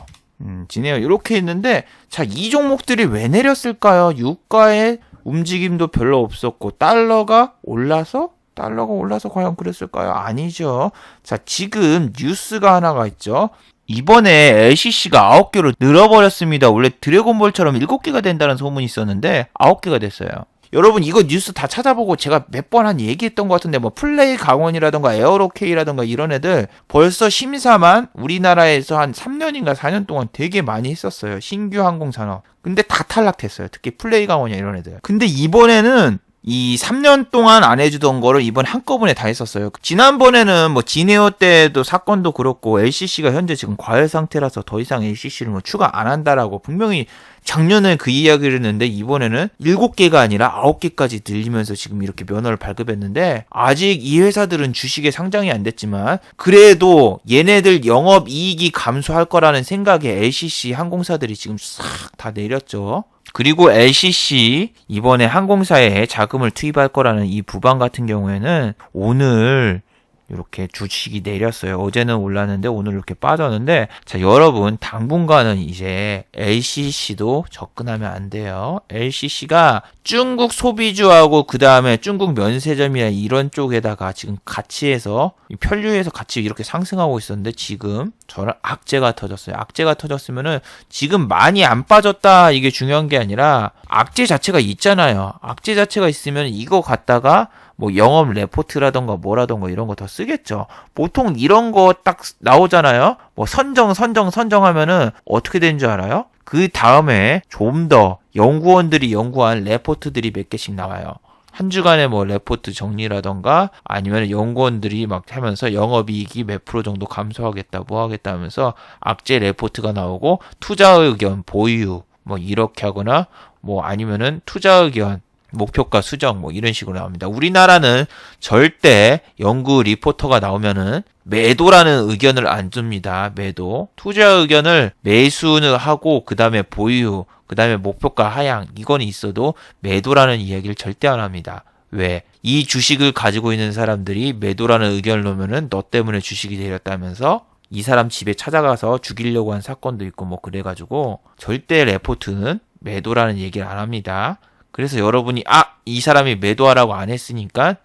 이렇게 있는데 자, 이 종목들이 왜 내렸을까요? 유가의 움직임도 별로 없었고 달러가 올라서 과연 그랬을까요? 아니죠. 자, 지금 뉴스가 하나가 있죠. 이번에 LCC가 9개로 늘어버렸습니다. 원래 드래곤볼처럼 7개가 된다는 소문이 있었는데 9개가 됐어요. 여러분 이거 뉴스 다 찾아보고 제가 몇 번 한 얘기했던 것 같은데 뭐 플레이 강원이라던가 에어로케이라던가 이런 애들 벌써 심사만 우리나라에서 한 3년인가 4년 동안 되게 많이 했었어요. 신규 항공산업. 근데 다 탈락했어요. 특히 플레이 강원이나 이런 애들. 근데 이번에는 이 3년 동안 안 해주던 거를 이번에 한꺼번에 다 했었어요. 지난번에는 뭐 지네어 때도 사건도 그렇고 LCC가 현재 지금 과열 상태라서 더 이상 LCC를 뭐 추가 안 한다라고 분명히 작년에 그 이야기를 했는데 이번에는 7개가 아니라 9개까지 늘리면서 지금 이렇게 면허를 발급했는데 아직 이 회사들은 주식에 상장이 안 됐지만 그래도 얘네들 영업이익이 감소할 거라는 생각에 LCC 항공사들이 지금 싹 다 내렸죠. 그리고 LCC 이번에 항공사에 자금을 투입할 거라는 이 부방 같은 경우에는 오늘 이렇게 주식이 내렸어요. 어제는 올랐는데 오늘 이렇게 빠졌는데 자 여러분 당분간은 이제 LCC도 접근하면 안 돼요. LCC가 중국 소비주하고 그 다음에 중국 면세점이나 이런 쪽에다가 지금 같이 해서 편류해서 같이 이렇게 상승하고 있었는데 지금 저런 악재가 터졌어요. 악재가 터졌으면은 지금 많이 안 빠졌다 이게 중요한 게 아니라 악재 자체가 있잖아요. 악재 자체가 있으면 이거 갖다가 뭐 영업 레포트라던가 뭐라던가 이런 거 더 쓰겠죠. 보통 이런 거 딱 나오잖아요. 뭐 선정하면은 어떻게 되는 줄 알아요? 그 다음에 좀 더 연구원들이 연구한 레포트들이 몇 개씩 나와요. 한 주간에 뭐 레포트 정리라던가 아니면 연구원들이 막 하면서 영업이익이 몇 프로 정도 감소하겠다 뭐 하겠다 하면서 악재 레포트가 나오고 투자 의견 보유 뭐 이렇게 하거나 뭐 아니면은 투자 의견 목표가 수정 뭐 이런 식으로 나옵니다. 우리나라는 절대 연구 리포터가 나오면은 매도라는 의견을 안 줍니다. 매도. 투자 의견을 매수는 하고 그 다음에 보유, 그 다음에 목표가 하향 이건 있어도 매도라는 이야기를 절대 안 합니다. 왜? 이 주식을 가지고 있는 사람들이 매도라는 의견을 놓으면은 너 때문에 주식이 내렸다면서 이 사람 집에 찾아가서 죽이려고 한 사건도 있고 뭐 그래가지고 절대 레포트는 매도라는 얘기를 안 합니다. 그래서 여러분이 이 사람이 매도하라고 안 했으니까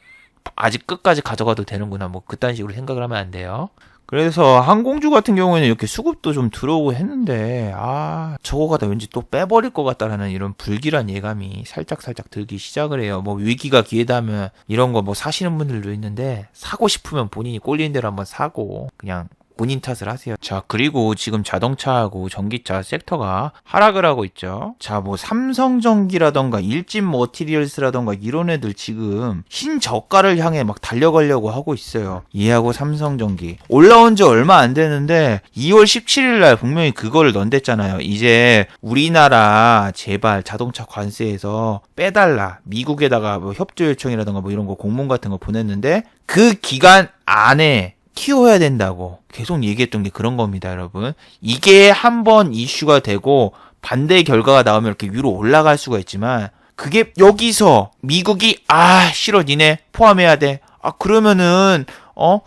아직 끝까지 가져가도 되는구나 뭐 그딴 식으로 생각을 하면 안 돼요. 그래서 항공주 같은 경우에는 이렇게 수급도 좀 들어오고 했는데 저거 가다 왠지 또 빼버릴 것 같다라는 이런 불길한 예감이 살짝 들기 시작을 해요. 뭐 위기가 기회다 하면 이런 거 뭐 사시는 분들도 있는데 사고 싶으면 본인이 꼴리는 대로 한번 사고 그냥 본인 탓을 하세요. 자, 그리고 지금 자동차하고 전기차 섹터가 하락을 하고 있죠. 자, 뭐 삼성전기라던가 일진머티리얼스라던가 이런 애들 지금 신저가를 향해 막 달려가려고 하고 있어요. 얘하고 삼성전기. 올라온 지 얼마 안 됐는데 2월 17일 날 분명히 그거를 넌댔잖아요. 이제 우리나라 제발 자동차 관세에서 빼달라. 미국에다가 뭐 협조 요청이라던가 뭐 이런 거 공문 같은 거 보냈는데 그 기간 안에 키워야 된다고 계속 얘기했던 게 그런 겁니다, 여러분. 이게 한번 이슈가 되고 반대의 결과가 나오면 이렇게 위로 올라갈 수가 있지만 그게 여기서 미국이 싫어 니네 포함해야 돼. 그러면은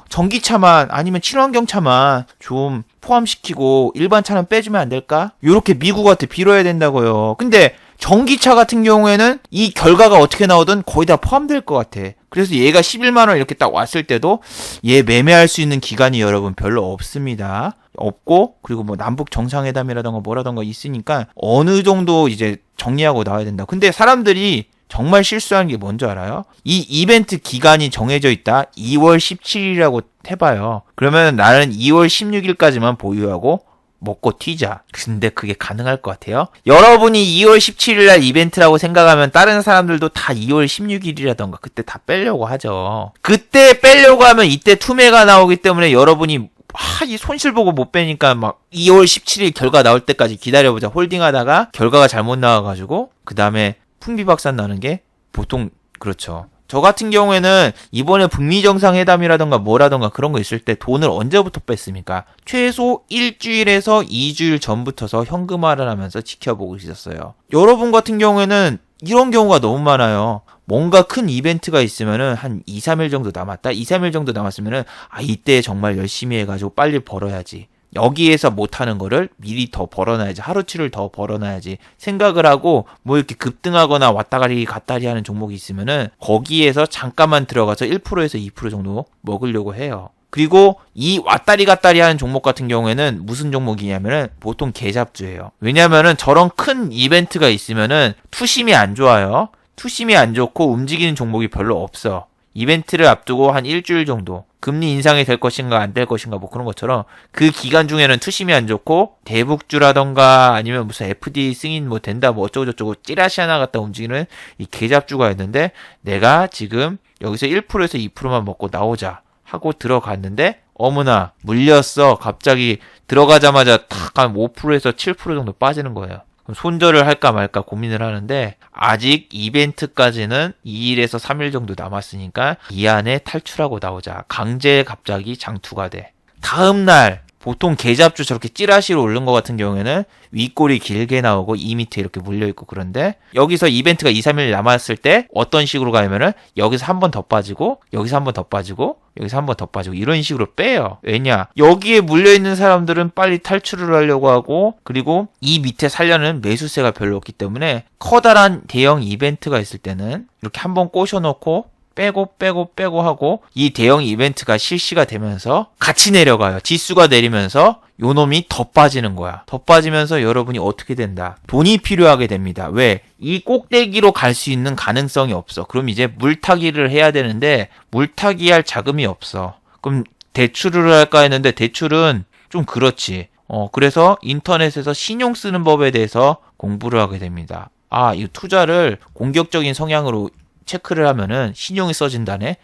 전기차만 아니면 친환경차만 좀 포함시키고 일반 차는 빼주면 안 될까? 요렇게 미국한테 빌어야 된다고요. 근데 전기차 같은 경우에는 이 결과가 어떻게 나오든 거의 다 포함될 것 같아. 그래서 얘가 11만 원 이렇게 딱 왔을 때도 얘 매매할 수 있는 기간이 여러분 별로 없습니다. 없고 그리고 뭐 남북 정상회담이라던가 뭐라던가 있으니까 어느 정도 이제 정리하고 나와야 된다. 근데 사람들이 정말 실수하는 게 뭔지 알아요? 이 이벤트 기간이 정해져 있다. 2월 17일이라고 해봐요. 그러면 나는 2월 16일까지만 보유하고 먹고 튀자. 근데 그게 가능할 것 같아요? 여러분이 2월 17일 날 이벤트라고 생각하면 다른 사람들도 다 2월 16일이라던가 그때 다 빼려고 하죠. 그때 빼려고 하면 이때 투매가 나오기 때문에 여러분이 이 손실 보고 못 빼니까 막 2월 17일 결과 나올 때까지 기다려보자 홀딩하다가 결과가 잘못 나와가지고 그 다음에 풍비박산 나는 게 보통 그렇죠. 저 같은 경우에는 이번에 북미 정상회담이라던가 뭐라던가 그런 거 있을 때 돈을 언제부터 뺐습니까? 최소 일주일에서 2주일 전부터서 현금화를 하면서 지켜보고 있었어요. 여러분 같은 경우에는 이런 경우가 너무 많아요. 뭔가 큰 이벤트가 있으면은 한 2, 3일 정도 남았다? 2, 3일 정도 남았으면은 이때 정말 열심히 해가지고 빨리 벌어야지. 여기에서 못하는 거를 미리 더 벌어놔야지. 하루치를 더 벌어놔야지. 생각을 하고 뭐 이렇게 급등하거나 왔다가리 갔다리 하는 종목이 있으면은 거기에서 잠깐만 들어가서 1%에서 2% 정도 먹으려고 해요. 그리고 이 왔다리 갔다리 하는 종목 같은 경우에는 무슨 종목이냐면은 보통 개잡주예요. 왜냐면은 저런 큰 이벤트가 있으면은 투심이 안 좋아요. 투심이 안 좋고 움직이는 종목이 별로 없어. 이벤트를 앞두고 한 일주일 정도. 금리 인상이 될 것인가 안 될 것인가 뭐 그런 것처럼 그 기간 중에는 투심이 안 좋고 대북주라던가 아니면 무슨 FD 승인 뭐 된다 뭐 어쩌고저쩌고 찌라시 하나 갖다 움직이는 이 개잡주가 있는데 내가 지금 여기서 1%에서 2%만 먹고 나오자 하고 들어갔는데 어머나 물렸어. 갑자기 들어가자마자 탁 한 5%에서 7% 정도 빠지는 거예요. 그럼 손절을 할까 말까 고민을 하는데 아직 이벤트까지는 2일에서 3일 정도 남았으니까 이 안에 탈출하고 나오자. 강제 갑자기 장투가 돼. 다음날 보통 개잡주 저렇게 찌라시로 오른 것 같은 경우에는 윗골이 길게 나오고 이 밑에 이렇게 물려있고 그런데 여기서 이벤트가 2, 3일 남았을 때 어떤 식으로 가냐면은 여기서 한 번 더 빠지고 여기서 한 번 더 빠지고 여기서 한 번 더 빠지고 이런 식으로 빼요. 왜냐? 여기에 물려있는 사람들은 빨리 탈출을 하려고 하고 그리고 이 밑에 살려는 매수세가 별로 없기 때문에 커다란 대형 이벤트가 있을 때는 이렇게 한 번 꼬셔놓고 빼고 하고 이 대형 이벤트가 실시가 되면서 같이 내려가요. 지수가 내리면서 요놈이 더 빠지는 거야. 더 빠지면서 여러분이 어떻게 된다? 돈이 필요하게 됩니다. 왜? 이 꼭대기로 갈 수 있는 가능성이 없어. 그럼 이제 물타기를 해야 되는데 물타기 할 자금이 없어. 그럼 대출을 할까 했는데 대출은 좀 그렇지. 그래서 인터넷에서 신용 쓰는 법에 대해서 공부를 하게 됩니다. 이 투자를 공격적인 성향으로 체크를 하면은 신용이 써진다네.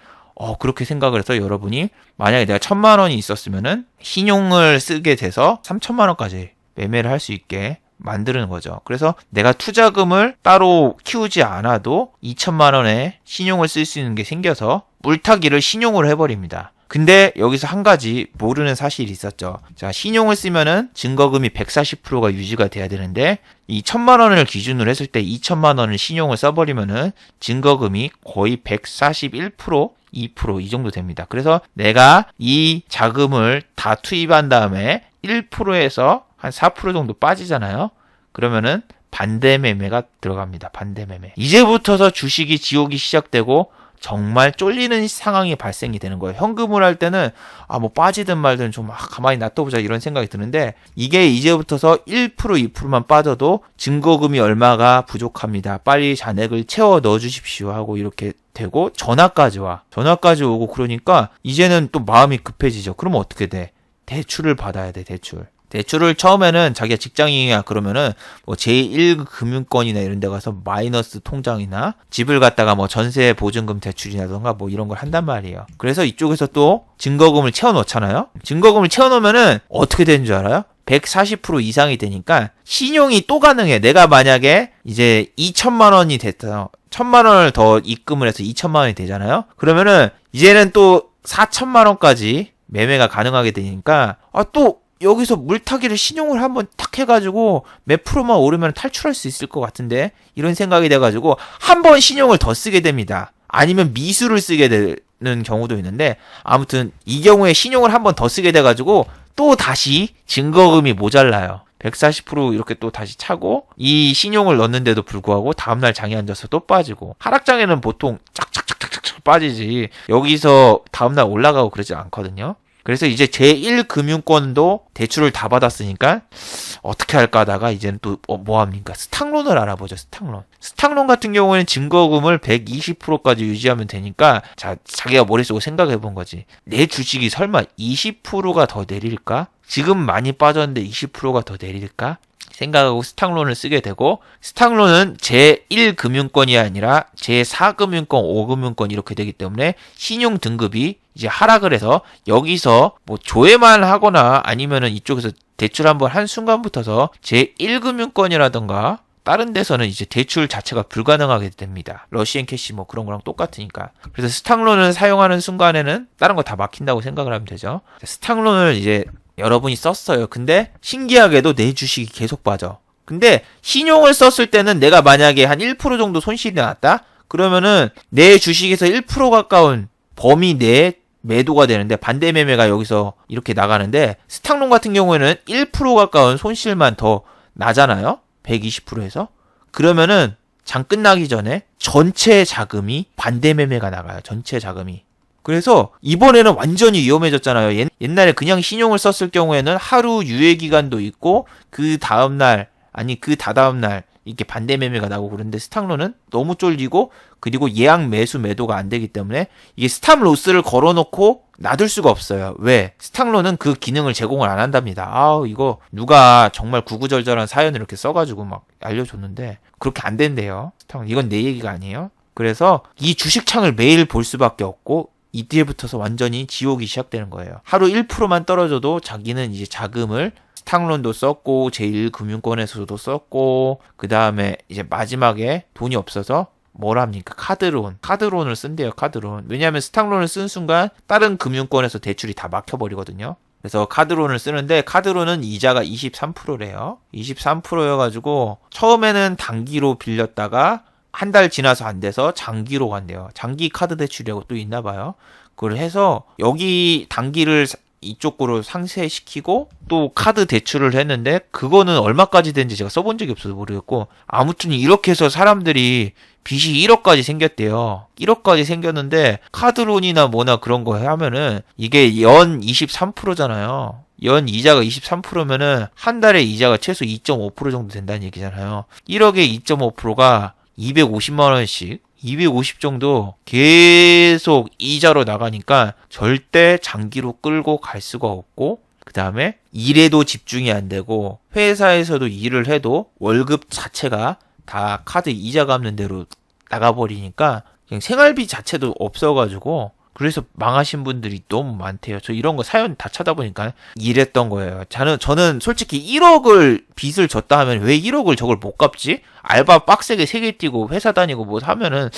그렇게 생각을 해서 여러분이 만약에 내가 1,000만 원이 있었으면은 신용을 쓰게 돼서 3,000만 원까지 매매를 할 수 있게 만드는 거죠. 그래서 내가 투자금을 따로 키우지 않아도 2,000만 원에 신용을 쓸 수 있는 게 생겨서 물타기를 신용으로 해버립니다. 근데 여기서 한 가지 모르는 사실이 있었죠. 자, 신용을 쓰면은 증거금이 140%가 유지가 돼야 되는데 이 1,000만 원을 기준으로 했을 때 2,000만 원을 신용을 써버리면은 증거금이 거의 141%, 2% 이 정도 됩니다. 그래서 내가 이 자금을 다 투입한 다음에 1%에서 한 4% 정도 빠지잖아요. 그러면은 반대 매매가 들어갑니다. 반대 매매. 이제부터서 주식이 지옥이 시작되고 정말 쫄리는 상황이 발생이 되는 거예요. 현금을 할 때는 뭐 빠지든 말든 좀 가만히 놔둬보자 이런 생각이 드는데 이게 이제부터서 1%, 2%만 빠져도 증거금이 얼마가 부족합니다. 빨리 잔액을 채워 넣어주십시오 하고 이렇게 되고 전화까지 와. 전화까지 오고 그러니까 이제는 또 마음이 급해지죠. 그러면 어떻게 돼? 대출을 받아야 돼. 대출을 처음에는 자기가 직장인이야 그러면은 뭐 제1 금융권이나 이런 데 가서 마이너스 통장이나 집을 갖다가 뭐 전세 보증금 대출이라던가 뭐 이런 걸 한단 말이에요. 그래서 이쪽에서 또 증거금을 채워 넣잖아요. 증거금을 채워 넣으면은 어떻게 되는 줄 알아요? 140% 이상이 되니까 신용이 또 가능해. 내가 만약에 이제 2,000만 원이 됐어요. 1,000만 원을 더 입금을 해서 2,000만 원이 되잖아요. 그러면은 이제는 또 4,000만 원까지 매매가 가능하게 되니까 또 여기서 물타기를 신용을 한번 탁 해가지고 몇 프로만 오르면 탈출할 수 있을 것 같은데 이런 생각이 돼가지고 한 번 신용을 더 쓰게 됩니다. 아니면 미수를 쓰게 되는 경우도 있는데 아무튼 이 경우에 신용을 한 번 더 쓰게 돼가지고 또 다시 증거금이 모자라요. 140% 이렇게 또 다시 차고 이 신용을 넣는데도 불구하고 다음날 장이 앉아서 또 빠지고 하락장에는 보통 쫙쫙쫙쫙쫙 빠지지 여기서 다음날 올라가고 그러지 않거든요. 그래서 이제 제1금융권도 대출을 다 받았으니까 어떻게 할까 하다가 이제는 또 뭐 합니까? 스탁론을 알아보죠. 스탁론 같은 경우에는 증거금을 120%까지 유지하면 되니까 자기가 머릿속으로 생각해 본 거지. 내 주식이 설마 20%가 더 내릴까? 지금 많이 빠졌는데 20%가 더 내릴까? 생각하고 스탁론을 쓰게 되고 스탁론은 제1금융권이 아니라 제4금융권, 5금융권 이렇게 되기 때문에 신용 등급이 이제 하락을 해서 여기서 뭐 조회만 하거나 아니면은 이쪽에서 대출 한번 한 순간부터서 제1금융권이라던가 다른 데서는 이제 대출 자체가 불가능하게 됩니다. 러시앤 캐시 뭐 그런 거랑 똑같으니까. 그래서 스탁론을 사용하는 순간에는 다른 거 다 막힌다고 생각을 하면 되죠. 스탁론을 이제 여러분이 썼어요. 근데 신기하게도 내 주식이 계속 빠져. 근데 신용을 썼을 때는 내가 만약에 한 1% 정도 손실이 났다? 그러면은 내 주식에서 1% 가까운 범위 내에 매도가 되는데 반대 매매가 여기서 이렇게 나가는데 스탁론 같은 경우에는 1% 가까운 손실만 더 나잖아요. 120%에서. 그러면은 장 끝나기 전에 전체 자금이 반대 매매가 나가요. 전체 자금이. 그래서 이번에는 완전히 위험해졌잖아요. 옛날에 그냥 신용을 썼을 경우에는 하루 유예 기간도 있고 그 다음날 아니 그 다다음날 이렇게 반대 매매가 나고 그런데 스탁론은 너무 쫄리고 그리고 예약 매수 매도가 안 되기 때문에 이게 스탑 로스를 걸어놓고 놔둘 수가 없어요. 왜? 스탁론은 그 기능을 제공을 안 한답니다. 이거 누가 정말 구구절절한 사연을 이렇게 써가지고 막 알려줬는데 그렇게 안 된대요. 스탁론. 이건 내 얘기가 아니에요. 그래서 이 주식창을 매일 볼 수밖에 없고 이때부터서 완전히 지옥이 시작되는 거예요. 하루 1%만 떨어져도 자기는 이제 자금을 스탁론도 썼고 제1금융권에서도 썼고 그 다음에 이제 마지막에 돈이 없어서 뭘 합니까? 카드론을 쓴대요. 카드론. 왜냐하면 스탁론을 쓴 순간 다른 금융권에서 대출이 다 막혀버리거든요. 그래서 카드론을 쓰는데 카드론은 이자가 23%래요. 23%여가지고 처음에는 단기로 빌렸다가 한 달 지나서 안 돼서 장기로 간대요. 장기 카드 대출이라고 또 있나 봐요. 그걸 해서 여기 단기를 이쪽으로 상쇄시키고 또 카드 대출을 했는데 그거는 얼마까지 된지 제가 써본 적이 없어서 모르겠고 아무튼 이렇게 해서 사람들이 빚이 1억까지 생겼대요. 1억까지 생겼는데 카드론이나 뭐나 그런 거 하면은 이게 연 23%잖아요. 연 이자가 23%면은 한 달에 이자가 최소 2.5% 정도 된다는 얘기잖아요. 1억에 2.5%가 250만 원씩 250 정도 계속 이자로 나가니까 절대 장기로 끌고 갈 수가 없고 그 다음에 일에도 집중이 안 되고 회사에서도 일을 해도 월급 자체가 다 카드 이자 갚는 대로 나가버리니까 그냥 생활비 자체도 없어가지고 그래서 망하신 분들이 너무 많대요. 저 이런 거 사연 다 찾아보니까 이랬던 거예요. 저는 솔직히 1억을 빚을 졌다 하면 왜 1억을 저걸 못 갚지? 알바 빡세게 3개 뛰고 회사 다니고 뭐 하면은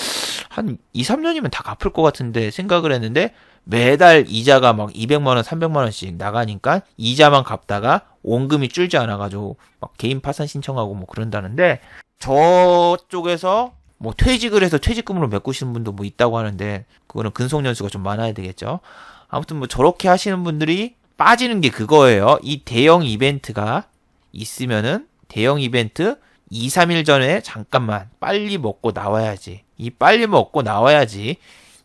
한 2, 3년이면 다 갚을 것 같은데 생각을 했는데 매달 이자가 막 200만 원, 300만 원씩 나가니까 이자만 갚다가 원금이 줄지 않아가지고 막 개인 파산 신청하고 뭐 그런다는데 저쪽에서 뭐 퇴직을 해서 퇴직금으로 메꾸시는 분도 뭐 있다고 하는데 그거는 근속연수가 좀 많아야 되겠죠. 아무튼 뭐 저렇게 하시는 분들이 빠지는 게 그거예요. 이 대형 이벤트가 있으면은 대형 이벤트 2, 3일 전에 잠깐만 빨리 먹고 나와야지. 이 빨리 먹고 나와야지.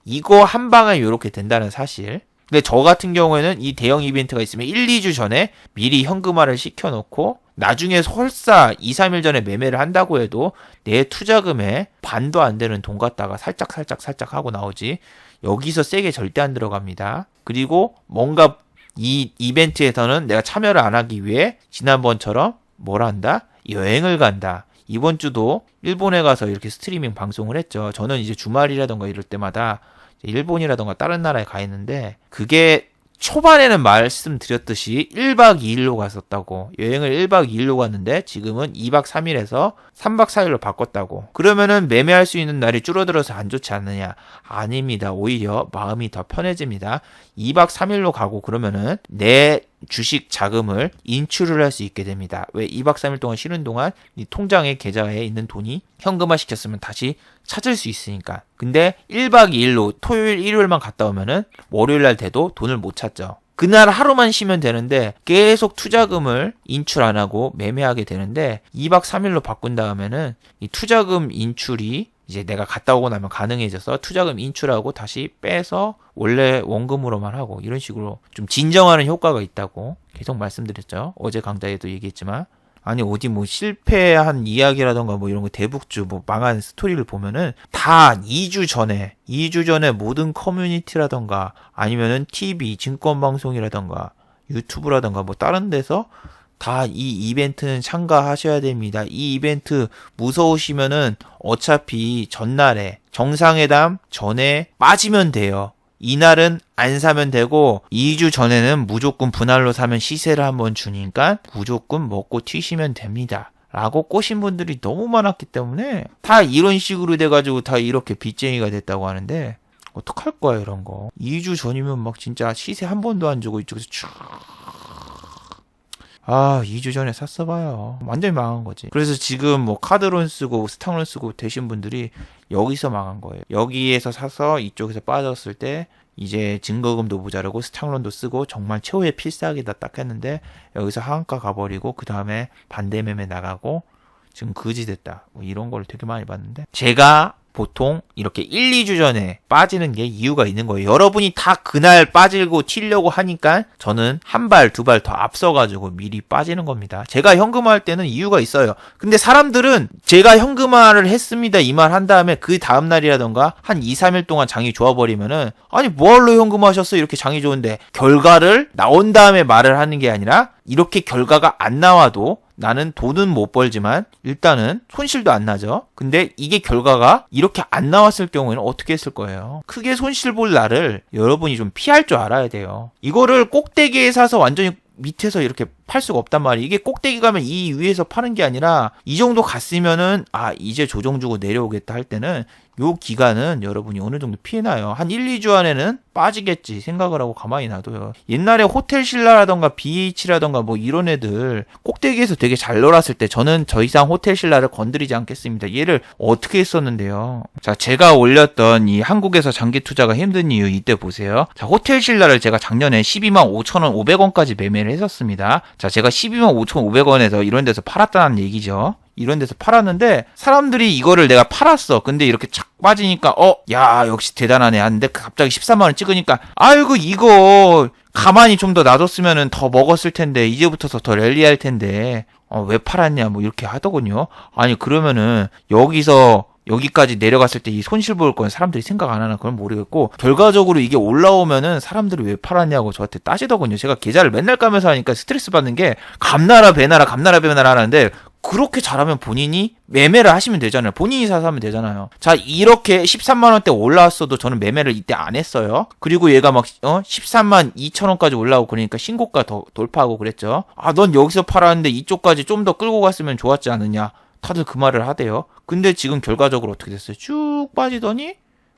이거 한 방에 이렇게 된다는 사실. 근데 저 같은 경우에는 이 대형 이벤트가 있으면 1, 2주 전에 미리 현금화를 시켜놓고 나중에 설사 2, 3일 전에 매매를 한다고 해도 내 투자금에 반도 안 되는 돈 갖다가 살짝 하고 나오지. 여기서 세게 절대 안 들어갑니다. 그리고 뭔가 이 이벤트에서는 내가 참여를 안 하기 위해 지난번처럼 뭘 한다? 여행을 간다. 이번 주도 일본에 가서 이렇게 스트리밍 방송을 했죠. 저는 이제 주말이라던가 이럴 때마다 일본이라던가 다른 나라에 가 있는데 그게 초반에는 말씀드렸듯이 1박 2일로 갔었다고. 여행을 1박 2일로 갔는데 지금은 2박 3일에서 3박 4일로 바꿨다고. 그러면은 매매할 수 있는 날이 줄어들어서 안 좋지 않느냐? 아닙니다. 오히려 마음이 더 편해집니다. 2박 3일로 가고 그러면은 내 주식 자금을 인출을 할 수 있게 됩니다. 왜 2박 3일 동안 쉬는 동안 이 통장에 계좌에 있는 돈이 현금화 시켰으면 다시 찾을 수 있으니까. 근데 1박 2일로 토요일, 일요일만 갔다 오면은 월요일 날 돼도 돈을 못 찾죠. 그날 하루만 쉬면 되는데 계속 투자금을 인출 안 하고 매매하게 되는데 2박 3일로 바꾼 다음에는 이 투자금 인출이 이제 내가 갔다 오고 나면 가능해져서 투자금 인출하고 다시 빼서 원래 원금으로만 하고 이런 식으로 좀 진정하는 효과가 있다고 계속 말씀드렸죠. 어제 강좌에도 얘기했지만 아니 어디 뭐 실패한 이야기라던가 뭐 이런 거 대북주 뭐 망한 스토리를 보면은 다 2주 전에 모든 커뮤니티라던가 아니면은 TV 증권방송이라던가 유튜브라던가 뭐 다른 데서 다 이 이벤트는 참가하셔야 됩니다. 이 이벤트 무서우시면은 어차피 전날에 정상회담 전에 빠지면 돼요. 이날은 안 사면 되고 2주 전에는 무조건 분할로 사면 시세를 한번 주니까 무조건 먹고 튀시면 됩니다. 라고 꼬신 분들이 너무 많았기 때문에 다 이런 식으로 돼가지고 다 이렇게 빚쟁이가 됐다고 하는데 어떡할 거야 이런 거. 2주 전이면 막 진짜 시세 한 번도 안 주고 이쪽에서 쭉 2주 전에 샀어봐요. 완전히 망한 거지. 그래서 지금 뭐 카드론 쓰고 스탁론 쓰고 되신 분들이 여기서 망한 거예요. 여기에서 사서 이쪽에서 빠졌을 때 이제 증거금도 모자르고 스탁론도 쓰고 정말 최후의 필살기다 딱 했는데 여기서 하한가 가버리고 그 다음에 반대 매매 나가고 지금 거지 됐다. 뭐 이런 걸 되게 많이 봤는데 제가 보통 이렇게 1, 2주 전에 빠지는 게 이유가 있는 거예요. 여러분이 다 그날 빠지고 튀려고 하니까 저는 한 발, 두 발 더 앞서가지고 미리 빠지는 겁니다. 제가 현금화할 때는 이유가 있어요. 근데 사람들은 제가 현금화를 했습니다 이 말 한 다음에 그 다음날이라던가 한 2, 3일 동안 장이 좋아버리면은 아니 뭐하러 현금화하셨어 이렇게 장이 좋은데 결과를 나온 다음에 말을 하는 게 아니라 이렇게 결과가 안 나와도 나는 돈은 못 벌지만 일단은 손실도 안 나죠. 근데 이게 결과가 이렇게 안 나왔을 경우에는 어떻게 했을 거예요? 크게 손실 볼 날을 여러분이 좀 피할 줄 알아야 돼요. 이거를 꼭대기에 사서 완전히 밑에서 이렇게 팔 수가 없단 말이에요. 이게 꼭대기 가면 이 위에서 파는 게 아니라 이 정도 갔으면은 이제 조정 주고 내려오겠다 할 때는 요 기간은 여러분이 어느 정도 피해나요. 한 1, 2주 안에는 빠지겠지 생각을 하고 가만히 놔둬요. 옛날에 호텔 신라라던가 BH라던가 뭐 이런 애들 꼭대기에서 되게 잘 놀았을 때 저는 더 이상 호텔 신라를 건드리지 않겠습니다. 얘를 어떻게 했었는데요. 자, 제가 올렸던 이 한국에서 장기 투자가 힘든 이유 이때 보세요. 자, 호텔 신라를 제가 작년에 12만 5천원 500원까지 매매를 했었습니다. 자, 제가 12만 5,500원에서 이런 데서 팔았다는 얘기죠. 이런 데서 팔았는데 사람들이 이거를 내가 팔았어. 근데 이렇게 착 빠지니까 야 역시 대단하네 하는데 갑자기 13만 원 찍으니까 아이고 이거 가만히 좀 더 놔뒀으면은 더 먹었을 텐데 이제부터서 더 랠리할 텐데 왜 팔았냐 뭐 이렇게 하더군요. 아니 그러면은 여기서 여기까지 내려갔을 때 이 손실 볼 건 사람들이 생각 안 하나 그건 모르겠고 결과적으로 이게 올라오면은 사람들이 왜 팔았냐고 저한테 따지더군요. 제가 계좌를 맨날 까면서 하니까 스트레스 받는 게 감나라 배나라 하는데 그렇게 잘하면 본인이 매매를 하시면 되잖아요. 본인이 사서 하면 되잖아요. 자, 이렇게 13만 원대 올라왔어도 저는 매매를 이때 안 했어요. 그리고 얘가 막 13만 2천 원까지 올라오고 그러니까 신고가 더 돌파하고 그랬죠. 넌 여기서 팔았는데 이쪽까지 좀 더 끌고 갔으면 좋았지 않느냐. 다들 그 말을 하대요. 근데 지금 결과적으로 어떻게 됐어요? 쭉 빠지더니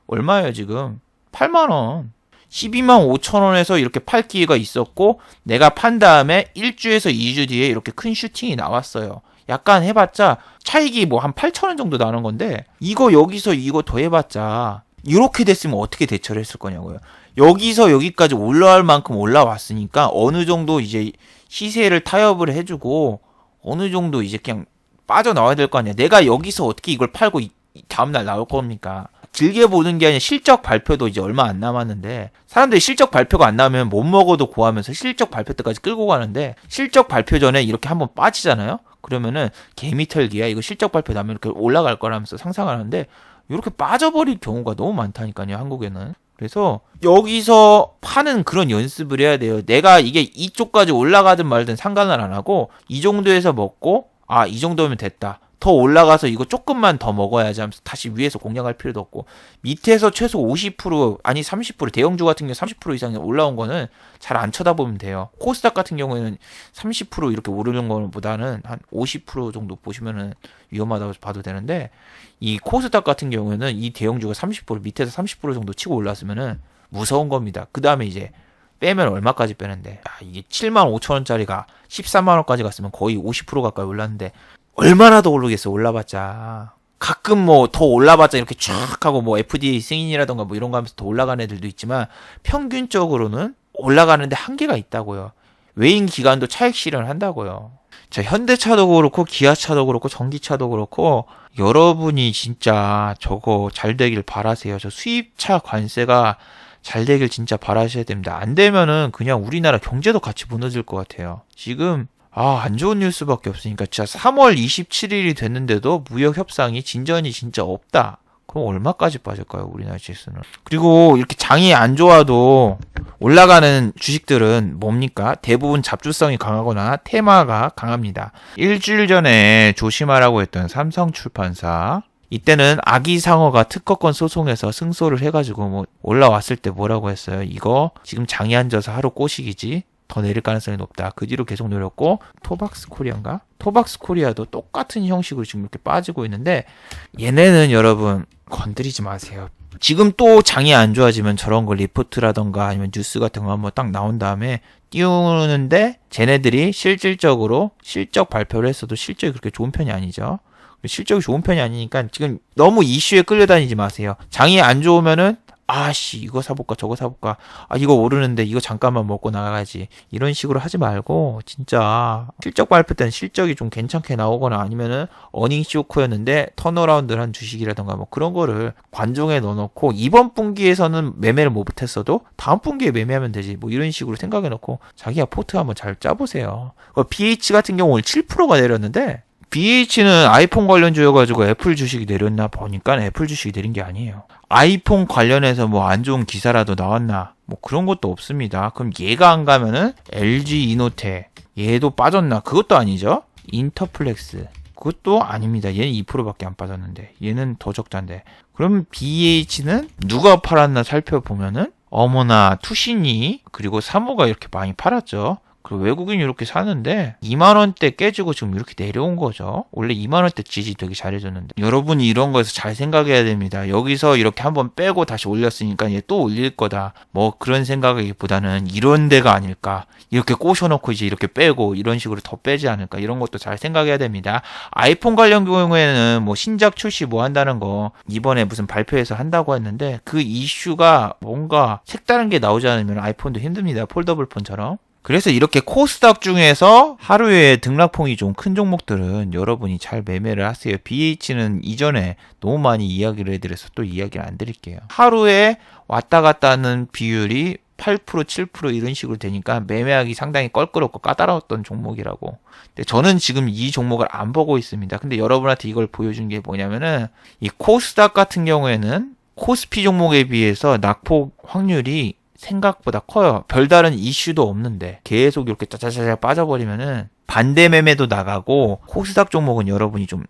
얼마예요 지금? 8만 원. 12만 5천 원에서 이렇게 팔 기회가 있었고 내가 판 다음에 1주에서 2주 뒤에 이렇게 큰 슈팅이 나왔어요. 약간 해봤자 차익이 뭐 한 8천 원 정도 나는 건데 이거 여기서 이거 더 해봤자 이렇게 됐으면 어떻게 대처를 했을 거냐고요. 여기서 여기까지 올라갈 만큼 올라왔으니까 어느 정도 이제 시세를 타협을 해주고 어느 정도 이제 그냥 빠져나와야 될 거 아니야. 내가 여기서 어떻게 이걸 팔고 다음날 나올 겁니까? 길게 보는 게 아니라 실적 발표도 이제 얼마 안 남았는데 사람들이 실적 발표가 안 나오면 못 먹어도 고하면서 실적 발표 때까지 끌고 가는데 실적 발표 전에 이렇게 한번 빠지잖아요. 그러면은 개미털기야. 이거 실적 발표 나면 이렇게 올라갈 거라면서 상상을 하는데 이렇게 빠져버릴 경우가 너무 많다니까요. 한국에는. 그래서 여기서 파는 그런 연습을 해야 돼요. 내가 이게 이쪽까지 올라가든 말든 상관을 안 하고 이 정도에서 먹고 이 정도면 됐다. 더 올라가서 이거 조금만 더 먹어야지 하면서 다시 위에서 공략할 필요도 없고 밑에서 최소 50% 아니 30% 대형주 같은 경우 30% 이상 올라온 거는 잘 안 쳐다보면 돼요. 코스닥 같은 경우에는 30% 이렇게 오르는 것보다는 한 50% 정도 보시면은 위험하다고 봐도 되는데 이 코스닥 같은 경우에는 이 대형주가 30% 밑에서 30% 정도 치고 올랐으면은 무서운 겁니다. 그 다음에 이제 빼면 얼마까지 빼는데 이게 7만 5천 원짜리가 13만 원까지 갔으면 거의 50% 가까이 올랐는데 얼마나 더 오르겠어. 올라봤자 가끔 뭐 더 올라봤자 이렇게 쫙 하고 뭐 FDA 승인이라던가 뭐 이런 거 하면서 더 올라가는 애들도 있지만 평균적으로는 올라가는데 한계가 있다고요. 외인 기관도 차익 실현을 한다고요. 자, 현대차도 그렇고 기아차도 그렇고 전기차도 그렇고 여러분이 진짜 저거 잘 되길 바라세요. 저 수입차 관세가 잘 되길 진짜 바라셔야 됩니다. 안 되면은 그냥 우리나라 경제도 같이 무너질 것 같아요. 지금 안 좋은 뉴스밖에 없으니까 진짜 3월 27일이 됐는데도 무역 협상이 진전이 진짜 없다. 그럼 얼마까지 빠질까요? 우리나라 지수는. 그리고 이렇게 장이 안 좋아도 올라가는 주식들은 뭡니까? 대부분 잡주성이 강하거나 테마가 강합니다. 일주일 전에 조심하라고 했던 삼성출판사. 이때는 아기상어가 특허권 소송에서 승소를 해가지고 뭐 올라왔을 때 뭐라고 했어요? 이거 지금 장이 앉아서 하루 꼬시기지? 더 내릴 가능성이 높다. 그 뒤로 계속 내렸고 토박스 코리아인가? 토박스 코리아도 똑같은 형식으로 지금 이렇게 빠지고 있는데 얘네는 여러분 건드리지 마세요. 지금 또 장이 안 좋아지면 저런 거 리포트라던가 아니면 뉴스 같은 거 한번 딱 나온 다음에 띄우는데 쟤네들이 실질적으로 실적 발표를 했어도 실적이 그렇게 좋은 편이 아니죠. 실적이 좋은 편이 아니니까 지금 너무 이슈에 끌려다니지 마세요. 장이 안 좋으면은 아씨 이거 사볼까 저거 사볼까, 아 이거 오르는데 이거 잠깐만 먹고 나가야지, 이런 식으로 하지 말고 진짜 실적 발표 때는 실적이 좀 괜찮게 나오거나 아니면은 어닝 쇼크였는데 턴어라운드를 한 주식이라던가 뭐 그런 거를 관종에 넣어놓고 이번 분기에서는 매매를 못했어도 다음 분기에 매매하면 되지, 뭐 이런 식으로 생각해놓고 자기가 포트 한번 잘 짜보세요. BH 같은 경우 오늘 7%가 내렸는데, BH는 아이폰 관련주여가지고 애플 주식이 내렸나 보니까 애플 주식이 내린 게 아니에요. 아이폰 관련해서 뭐 안 좋은 기사라도 나왔나, 뭐 그런 것도 없습니다. 그럼 얘가 안 가면은 LG 이노텍 얘도 빠졌나, 그것도 아니죠. 인터플렉스 그것도 아닙니다. 얘는 2%밖에 안 빠졌는데 얘는 더 적자인데. 그럼 BH는 누가 팔았나 살펴보면은 어머나 투신이 그리고 사모가 이렇게 많이 팔았죠. 그리고 외국인이 이렇게 사는데 2만원대 깨지고 지금 이렇게 내려온 거죠. 원래 2만원대 지지 되게 잘해줬는데, 여러분이 이런 거에서 잘 생각해야 됩니다. 여기서 이렇게 한번 빼고 다시 올렸으니까 얘 또 올릴 거다, 뭐 그런 생각이보다는 이런 데가 아닐까, 이렇게 꼬셔놓고 이제 이렇게 빼고 이런 식으로 더 빼지 않을까, 이런 것도 잘 생각해야 됩니다. 아이폰 관련 경우에는 뭐 신작 출시 뭐 한다는 거 이번에 무슨 발표해서 한다고 했는데, 그 이슈가 뭔가 색다른 게 나오지 않으면 아이폰도 힘듭니다. 폴더블 폰처럼. 그래서 이렇게 코스닥 중에서 하루에 등락폭이 좀 큰 종목들은 여러분이 잘 매매를 하세요. BH는 이전에 너무 많이 이야기를 해드려서 또 이야기를 안 드릴게요. 하루에 왔다 갔다 하는 비율이 8%, 7% 이런 식으로 되니까 매매하기 상당히 껄끄럽고 까다로웠던 종목이라고. 근데 저는 지금 이 종목을 안 보고 있습니다. 근데 여러분한테 이걸 보여준 게 뭐냐면은, 이 코스닥 같은 경우에는 코스피 종목에 비해서 낙폭 확률이 생각보다 커요. 별다른 이슈도 없는데 계속 이렇게 짜자자자 빠져버리면은 반대 매매도 나가고, 코스닥 종목은 여러분이 좀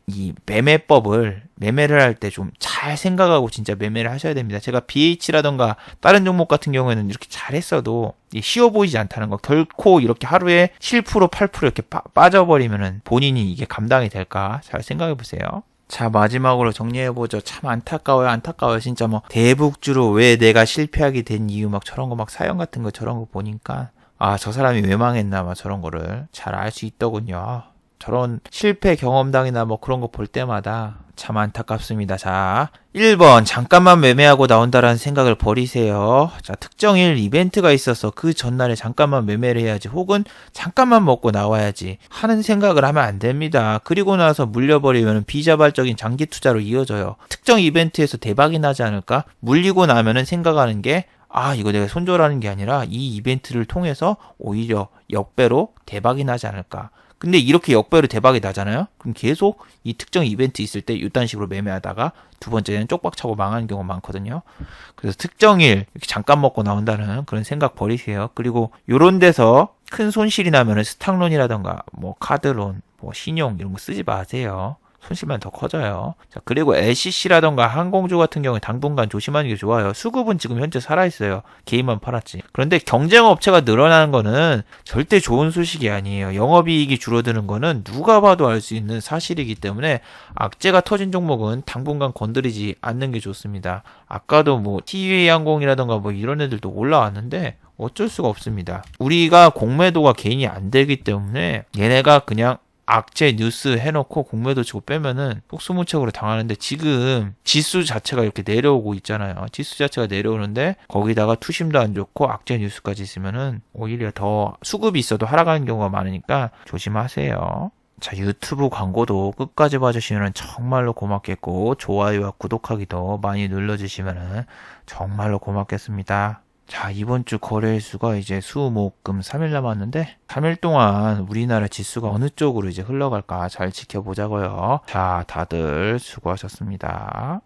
이 매매법을 매매를 할 때 좀 잘 생각하고 진짜 매매를 하셔야 됩니다. 제가 BH라던가 다른 종목 같은 경우에는 이렇게 잘했어도 쉬워 보이지 않다는 거, 결코 이렇게 하루에 7%, 8% 이렇게 빠져버리면은 본인이 이게 감당이 될까 잘 생각해 보세요. 자, 마지막으로 정리해보죠. 참 안타까워요. 진짜 뭐, 대북주로 왜 내가 실패하게 된 이유 막 저런 거 막 사연 같은 거 저런 거 보니까, 아, 저 사람이 왜 망했나 막 저런 거를 잘 알 수 있더군요. 저런 실패 경험담이나 뭐 그런 거 볼 때마다 참 안타깝습니다. 자, 1번 잠깐만 매매하고 나온다라는 생각을 버리세요. 자, 특정일 이벤트가 있어서 그 전날에 잠깐만 매매를 해야지, 혹은 잠깐만 먹고 나와야지 하는 생각을 하면 안 됩니다. 그리고 나서 물려버리면 비자발적인 장기 투자로 이어져요. 특정 이벤트에서 대박이 나지 않을까? 물리고 나면은 생각하는 게, 아, 이거 내가 손절하는 게 아니라 이 이벤트를 통해서 오히려 역배로 대박이 나지 않을까? 근데 이렇게 역배로 대박이 나잖아요? 그럼 계속 이 특정 이벤트 있을 때 이딴 식으로 매매하다가 두 번째는 쪽박차고 망하는 경우가 많거든요. 그래서 특정일 이렇게 잠깐 먹고 나온다는 그런 생각 버리세요. 그리고 요런 데서 큰 손실이 나면은 스탁론이라던가 뭐 카드론, 뭐 신용 이런 거 쓰지 마세요. 손실만 더 커져요. 자, 그리고 LCC라던가 항공주 같은 경우에 당분간 조심하는 게 좋아요. 수급은 지금 현재 살아있어요. 개인만 팔았지. 그런데 경쟁 업체가 늘어나는 거는 절대 좋은 소식이 아니에요. 영업이익이 줄어드는 거는 누가 봐도 알 수 있는 사실이기 때문에 악재가 터진 종목은 당분간 건드리지 않는 게 좋습니다. 아까도 뭐 TUA 항공이라던가 뭐 이런 애들도 올라왔는데 어쩔 수가 없습니다. 우리가 공매도가 개인이 안 되기 때문에 얘네가 그냥 악재 뉴스 해놓고 공매도 치고 빼면은 속수무책으로 당하는데, 지금 지수 자체가 이렇게 내려오고 있잖아요. 지수 자체가 내려오는데 거기다가 투심도 안 좋고 악재 뉴스까지 있으면은 오히려 더 수급이 있어도 하락하는 경우가 많으니까 조심하세요. 자, 유튜브 광고도 끝까지 봐주시면 정말로 고맙겠고, 좋아요와 구독하기도 많이 눌러주시면 정말로 고맙겠습니다. 자, 이번 주 거래일수가 이제 수, 목, 금 3일 남았는데 3일 동안 우리나라 지수가 어느 쪽으로 이제 흘러갈까 잘 지켜보자고요. 자, 다들 수고하셨습니다.